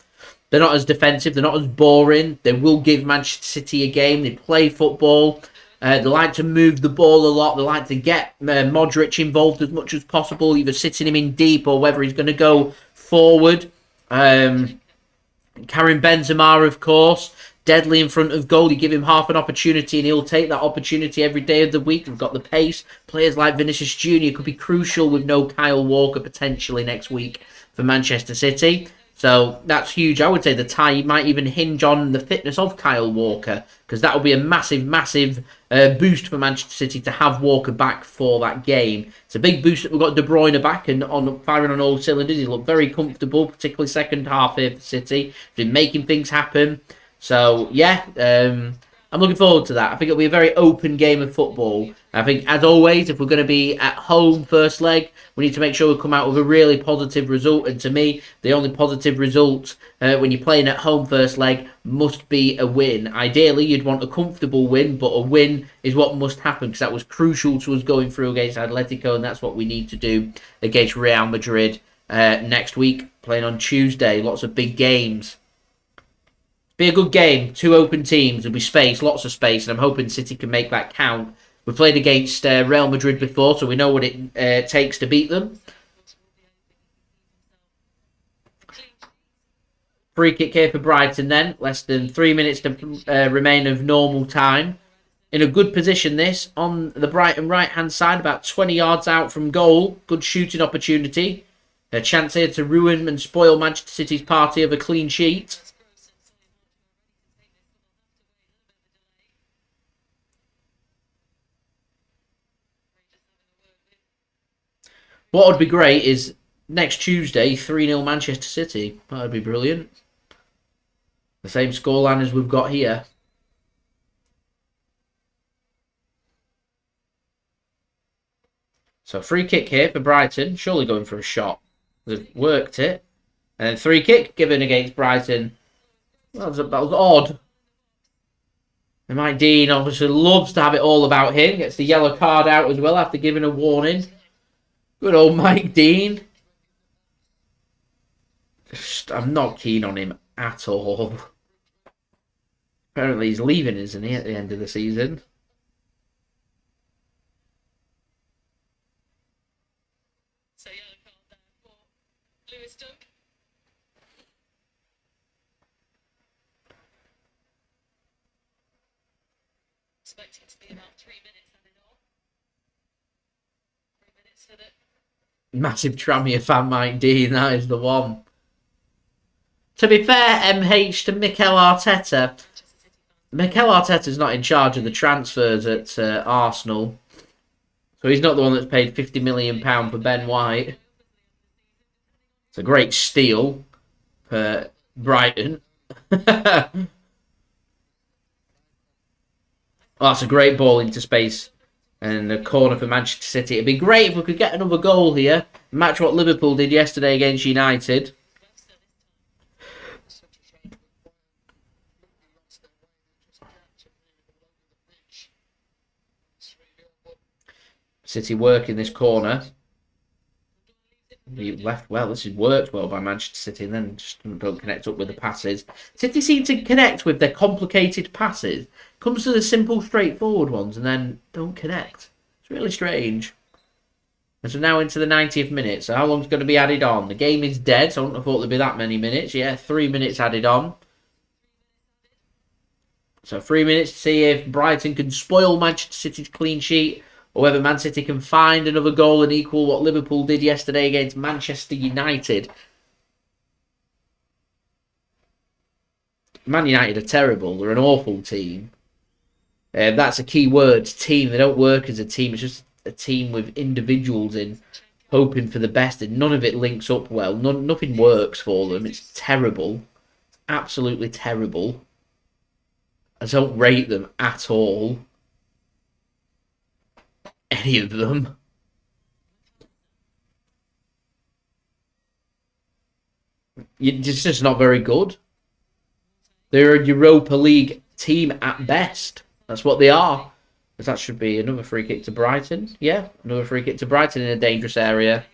They're not as defensive. They're not as boring. They will give Manchester City a game. They play football. They like to move the ball a lot. They like to get Modric involved as much as possible, either sitting him in deep or whether he's going to go forward. Karim Benzema, of course, deadly in front of goal. You give him half an opportunity and he'll take that opportunity every day of the week. They've got the pace. Players like Vinicius Jr. could be crucial with no Kyle Walker potentially next week for Manchester City. So that's huge. I would say the tie might even hinge on the fitness of Kyle Walker, because that would be a massive, massive boost for Manchester City to have Walker back for that game. It's a big boost that we've got De Bruyne back and firing on all cylinders. He looked very comfortable, particularly second half here for City. He's been making things happen. So, yeah, I'm looking forward to that. I think it'll be a very open game of football. I think, as always, if we're going to be at home first leg, we need to make sure we come out with a really positive result. And to me, the only positive result when you're playing at home first leg must be a win. Ideally, you'd want a comfortable win, but a win is what must happen, because that was crucial to us going through against Atletico, and that's what we need to do against Real Madrid next week, playing on Tuesday. Lots of big games. Be a good game. Two open teams. There'll be space, lots of space, and I'm hoping City can make that count. We played against Real Madrid before, so we know what it takes to beat them. Free kick here for Brighton then. Less than 3 minutes to remain of normal time. In a good position this, on the Brighton right-hand side, about 20 yards out from goal. Good shooting opportunity. A chance here to ruin and spoil Manchester City's party of a clean sheet. What would be great is next Tuesday, 3-0 Manchester City. That would be brilliant. The same scoreline as we've got here. So free kick here for Brighton. Surely going for a shot. They've worked it. And then free kick given against Brighton. That was odd. And Mike Dean obviously loves to have it all about him. Gets the yellow card out as well after giving a warning. Good old Mike Dean. I'm not keen on him at all. Apparently he's leaving, isn't he, at the end of the season? So yellow card there for Lewis Dunk. Expecting to be about 3 minutes added on. 3 minutes for the Massive Tranmere fan, Mike Dean. That is the one. To be fair, MH, to Mikel Arteta. Mikel Arteta's not in charge of the transfers at Arsenal. So he's not the one that's paid £50 million for Ben White. It's a great steal for Brighton. Oh, that's a great ball into space. And a corner for Manchester City. It'd be great if we could get another goal here. Match what Liverpool did yesterday against United. City working this corner. He left well. This has worked well by Manchester City, and then just don't connect up with the passes. City seem to connect with their complicated passes. Comes to the simple, straightforward ones, and then don't connect. It's really strange. And so now into the 90th minute. So how long's going to be added on? The game is dead, so I wouldn't have thought there'd be that many minutes. Yeah, 3 minutes added on. So 3 minutes to see if Brighton can spoil Manchester City's clean sheet, or whether Man City can find another goal and equal what Liverpool did yesterday against Manchester United. Man United are terrible. They're an awful team. That's a key word, team. They don't work as a team. It's just a team with individuals in, hoping for the best, and none of it links up well. Nothing works for them. It's terrible. It's absolutely terrible. I don't rate them at all. Any of them. It's just not very good. They're a Europa League team at best. That's what they are. That should be another free kick to Brighton. Yeah, another free kick to Brighton in a dangerous area.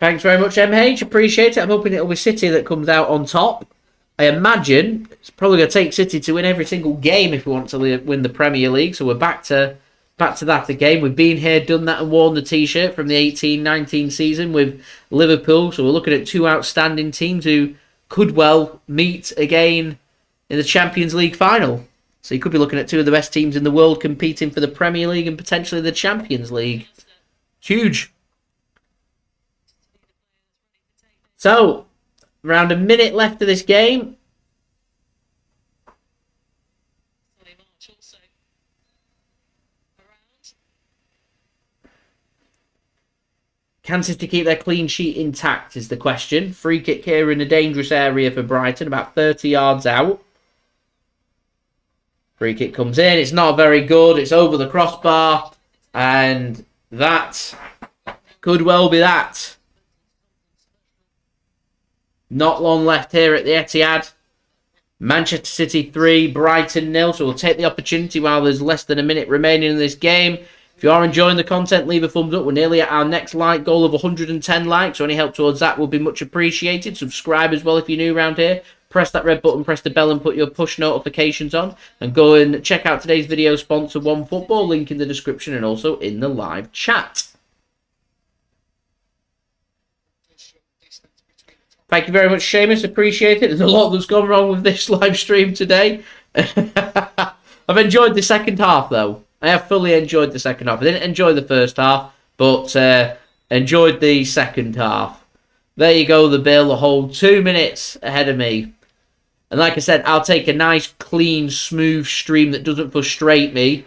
Thanks very much, MH. Appreciate it. I'm hoping it'll be City that comes out on top. I imagine it's probably going to take City to win every single game if we want to win the Premier League. So we're back to that again. We've been here, done that, and worn the T-shirt from the 18-19 season with Liverpool. So we're looking at two outstanding teams who could well meet again in the Champions League final. So you could be looking at two of the best teams in the world competing for the Premier League and potentially the Champions League. It's huge. So, around a minute left of this game. Can City keep their clean sheet intact is the question. Free kick here in a dangerous area for Brighton, about 30 yards out. Free kick comes in. It's not very good. It's over the crossbar. And that could well be that. Not long left here at the Etihad. Manchester City 3, Brighton 0. So we'll take the opportunity while there's less than a minute remaining in this game. If you are enjoying the content, leave a thumbs up. We're nearly at our next like goal of 110 likes. So any help towards that will be much appreciated. Subscribe as well if you're new around here. Press that red button, press the bell and put your push notifications on. And go and check out today's video sponsor, OneFootball. Link in the description and also in the live chat. Thank you very much, Seamus. Appreciate it. There's a lot that's gone wrong with this live stream today. I've enjoyed the second half, though. I have fully enjoyed the second half. I didn't enjoy the first half, but enjoyed the second half. There you go, the bill, a whole 2 minutes ahead of me. And like I said, I'll take a nice, clean, smooth stream that doesn't frustrate me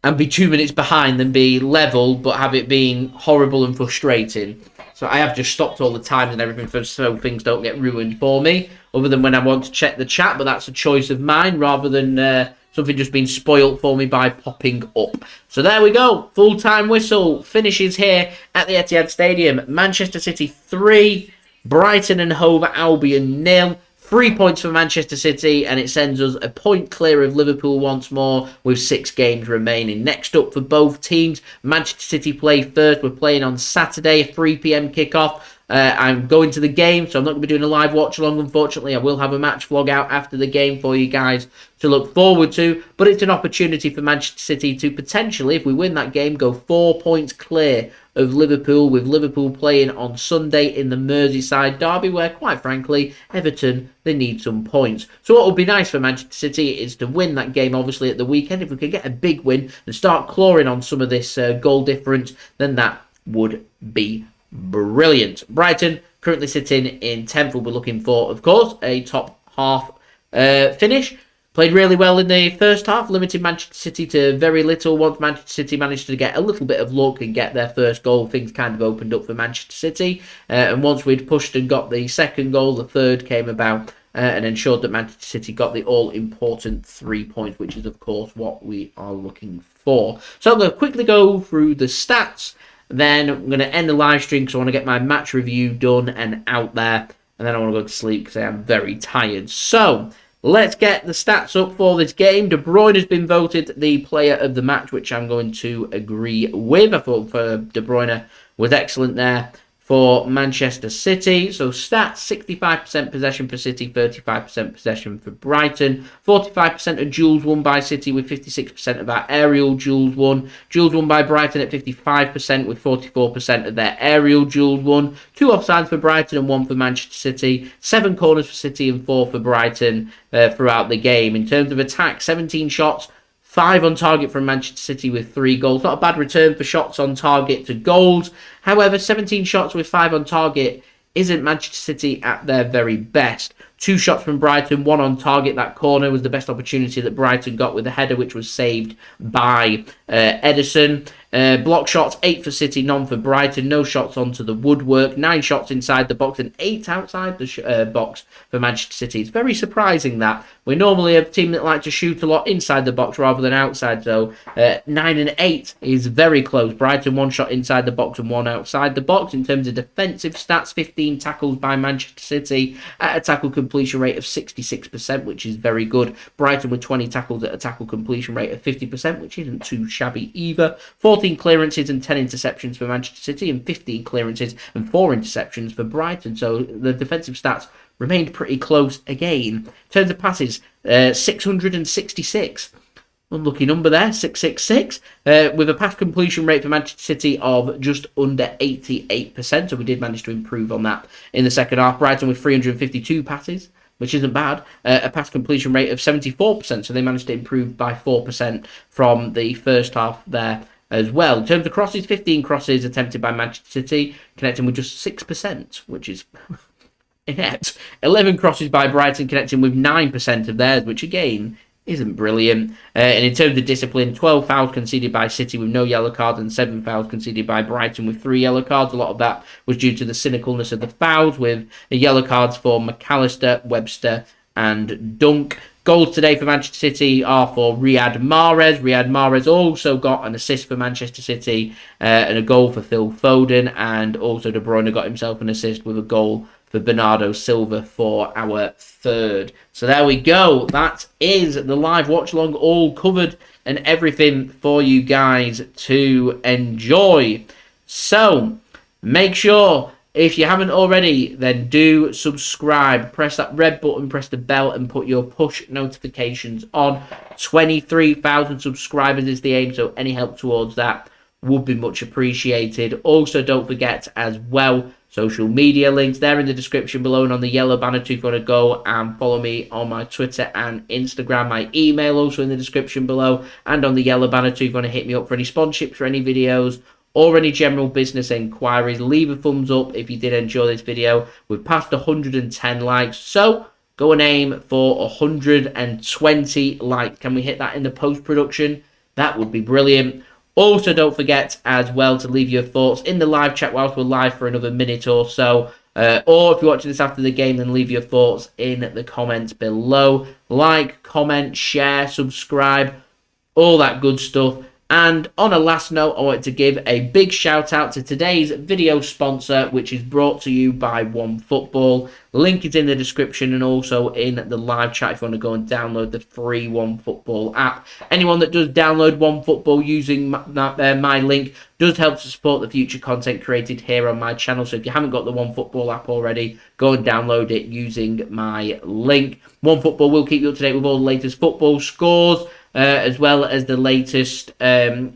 and be 2 minutes behind than be level, but have it being horrible and frustrating. So I have just stopped all the times and everything so things don't get ruined for me, other than when I want to check the chat, but that's a choice of mine rather than something just being spoilt for me by popping up. So there we go. Full-time whistle finishes here at the Etihad Stadium. Manchester City 3, Brighton and Hove Albion 0. 3 points for Manchester City, and it sends us a point clear of Liverpool once more with 6 games remaining. Next up for both teams, Manchester City play first. We're playing on Saturday, 3 p.m. kickoff. I'm going to the game, so I'm not going to be doing a live watch-along, unfortunately. I will have a match vlog out after the game for you guys to look forward to, but it's an opportunity for Manchester City to potentially, if we win that game, go 4 points clear of Liverpool, with Liverpool playing on Sunday in the Merseyside derby, where, quite frankly, Everton, they need some points. So what would be nice for Manchester City is to win that game, obviously, at the weekend. If we could get a big win and start clawing on some of this goal difference, then that would be brilliant. Brighton currently sitting in 10th. We'll be looking for, of course, a top half finish. Played really well in the first half, limited Manchester City to very little. Once Manchester City managed to get a little bit of luck and get their first goal, things kind of opened up for Manchester City. And once we'd pushed and got the second goal, the third came about and ensured that Manchester City got the all-important 3 points, which is, of course, what we are looking for. So I'm going to quickly go through the stats. Then I'm going to end the live stream because I want to get my match review done and out there. And then I want to go to sleep because I am very tired. So let's get the stats up for this game. De Bruyne has been voted the player of the match, which I'm going to agree with. I thought De Bruyne was excellent there for Manchester City. So stats, 65% possession for City, 35% possession for Brighton. 45% of duels won by City with 56% of our aerial duels won. Duels won by Brighton at 55% with 44% of their aerial duels won. 2 offsides for Brighton and 1 for Manchester City. 7 corners for City and 4 for Brighton throughout the game. In terms of attack, 17 shots, 5 on target from Manchester City with 3 goals. Not a bad return for shots on target to goals. However, 17 shots with 5 on target isn't Manchester City at their very best. 2 shots from Brighton, 1 on target. That corner was the best opportunity that Brighton got with a header, which was saved by Ederson. Block shots, 8 for City, none for Brighton. No shots onto the woodwork. 9 shots inside the box and 8 outside the box for Manchester City. It's very surprising that. We're normally a team that like to shoot a lot inside the box rather than outside. So 9 and 8 is very close. Brighton 1 shot inside the box and 1 outside the box. In terms of defensive stats, 15 tackles by Manchester City at a tackle completion rate of 66%, which is very good. Brighton with 20 tackles at a tackle completion rate of 50%, which isn't too shabby either. 14 clearances and 10 interceptions for Manchester City, and 15 clearances and 4 interceptions for Brighton. So the defensive stats remained pretty close again. In terms of passes, 666. Unlucky number there, 666, with a pass completion rate for Manchester City of just under 88%. So we did manage to improve on that in the second half. Brighton with 352 passes, which isn't bad, a pass completion rate of 74%, so they managed to improve by 4% from the first half there as well. In terms of crosses, 15 crosses attempted by Manchester City, connecting with just 6%, which is inept. 11 crosses by Brighton, connecting with 9% of theirs, which again isn't brilliant. And in terms of discipline, 12 fouls conceded by City with no yellow cards and 7 fouls conceded by Brighton with 3 yellow cards. A lot of that was due to the cynicalness of the fouls, with the yellow cards for Mac Allister, Webster and Dunk. Goals today for Manchester City are for Riyad Mahrez. Riyad Mahrez also got an assist for Manchester City and a goal for Phil Foden, and also De Bruyne got himself an assist with a goal for Bernardo Silva for our third. So there we go. That is the live watch along, all covered and everything for you guys to enjoy. So make sure, if you haven't already, then do subscribe. Press that red button, press the bell, and put your push notifications on. 23,000 subscribers is the aim, so any help towards that would be much appreciated. Also, don't forget as well, social media links there in the description below and on the yellow banner too, if you want to go and follow me on my Twitter and Instagram. My email also in the description below and on the yellow banner too, if you want to hit me up for any sponsorships for any videos or any general business inquiries. Leave a thumbs up if you did enjoy this video. We've passed 110 likes, so go and aim for 120 likes. Can we hit that in the post-production? That would be brilliant. Also, don't forget as well to leave your thoughts in the live chat whilst we're live for another minute or so. Or if you're watching this after the game, then leave your thoughts in the comments below. Like, comment, share, subscribe, all that good stuff. And on a last note, I wanted to give a big shout out to today's video sponsor, which is brought to you by OneFootball. Link is in the description and also in the live chat if you want to go and download the free OneFootball app. Anyone that does download OneFootball using my link does help to support the future content created here on my channel. So if you haven't got the OneFootball app already, go and download it using my link. OneFootball will keep you up to date with all the latest football scores, as well as the latest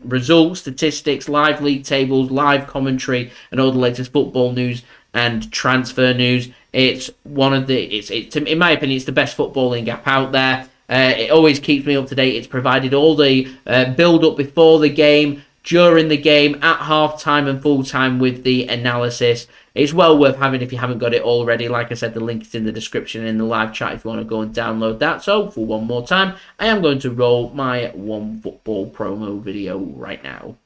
results, statistics, live league tables, live commentary, and all the latest football news and transfer news. It's one of the, in my opinion, it's the best footballing app out there. It always keeps me up to date. It's provided all the build-up before the game, during the game, at half-time and full-time with the analysis. It's well worth having if you haven't got it already. Like I said, the link is in the description and in the live chat if you want to go and download that. So, for one more time, I am going to roll my OneFootball promo video right now.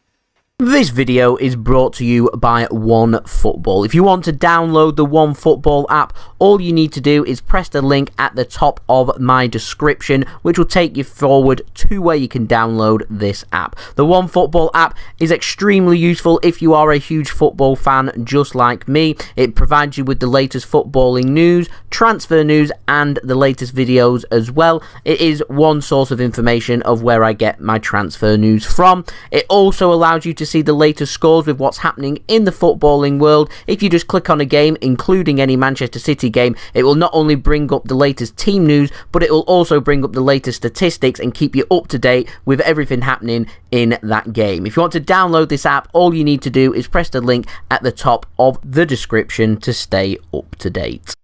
This video is brought to you by OneFootball. If you want to download the OneFootball app, all you need to do is press the link at the top of my description, which will take you forward to where you can download this app. The OneFootball app is extremely useful if you are a huge football fan just like me. It provides you with the latest footballing news, transfer news, and the latest videos as well. It is one source of information of where I get my transfer news from. It also allows you to see the latest scores with what's happening in the footballing world. If you just click on a game, including any Manchester City game, it will not only bring up the latest team news, but it will also bring up the latest statistics and keep you up to date with everything happening in that game. If you want to download this app, all you need to do is press the link at the top of the description to stay up to date.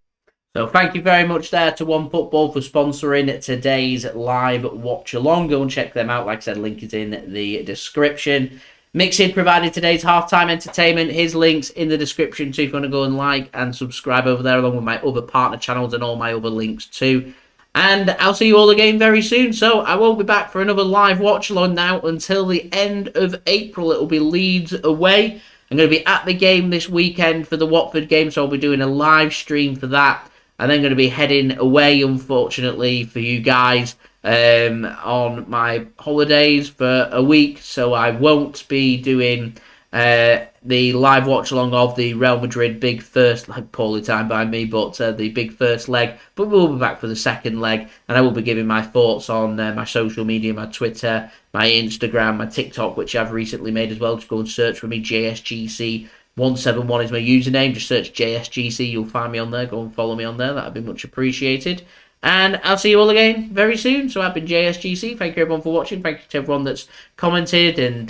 So thank you very much there to OneFootball for sponsoring today's live watch along. Go and check them out. Like I said, link is in the description. Mixid provided today's halftime entertainment. His links in the description too if you want to go and like and subscribe over there, along with my other partner channels and all my other links too. And I'll see you all again very soon. So I won't be back for another live watch along now until the end of April. It will be Leeds away. I'm going to be at the game this weekend for the Watford game, so I'll be doing a live stream for that. And then going to be heading away, unfortunately, for you guys on my holidays for a week, so I won't be doing the live watch along of the Real Madrid big first leg, poorly timed by me, but the big first leg. But we'll be back for the second leg, and I will be giving my thoughts on my social media, my Twitter, my Instagram, my TikTok, which I've recently made as well. Just go and search for me, JSGC171 is my username. Just search JSGC, you'll find me on there. Go and follow me on there. That'd be much appreciated. And I'll see you all again very soon. So I've been JSGC. Thank you everyone for watching. Thank you to everyone that's commented and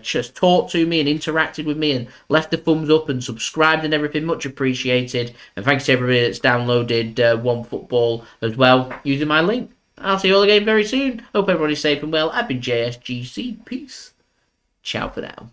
just talked to me and interacted with me and left a thumbs up and subscribed and everything. Much appreciated. And thanks to everybody that's downloaded OneFootball as well using my link. I'll see you all again very soon. Hope everybody's safe and well. I've been JSGC. Peace. Ciao for now.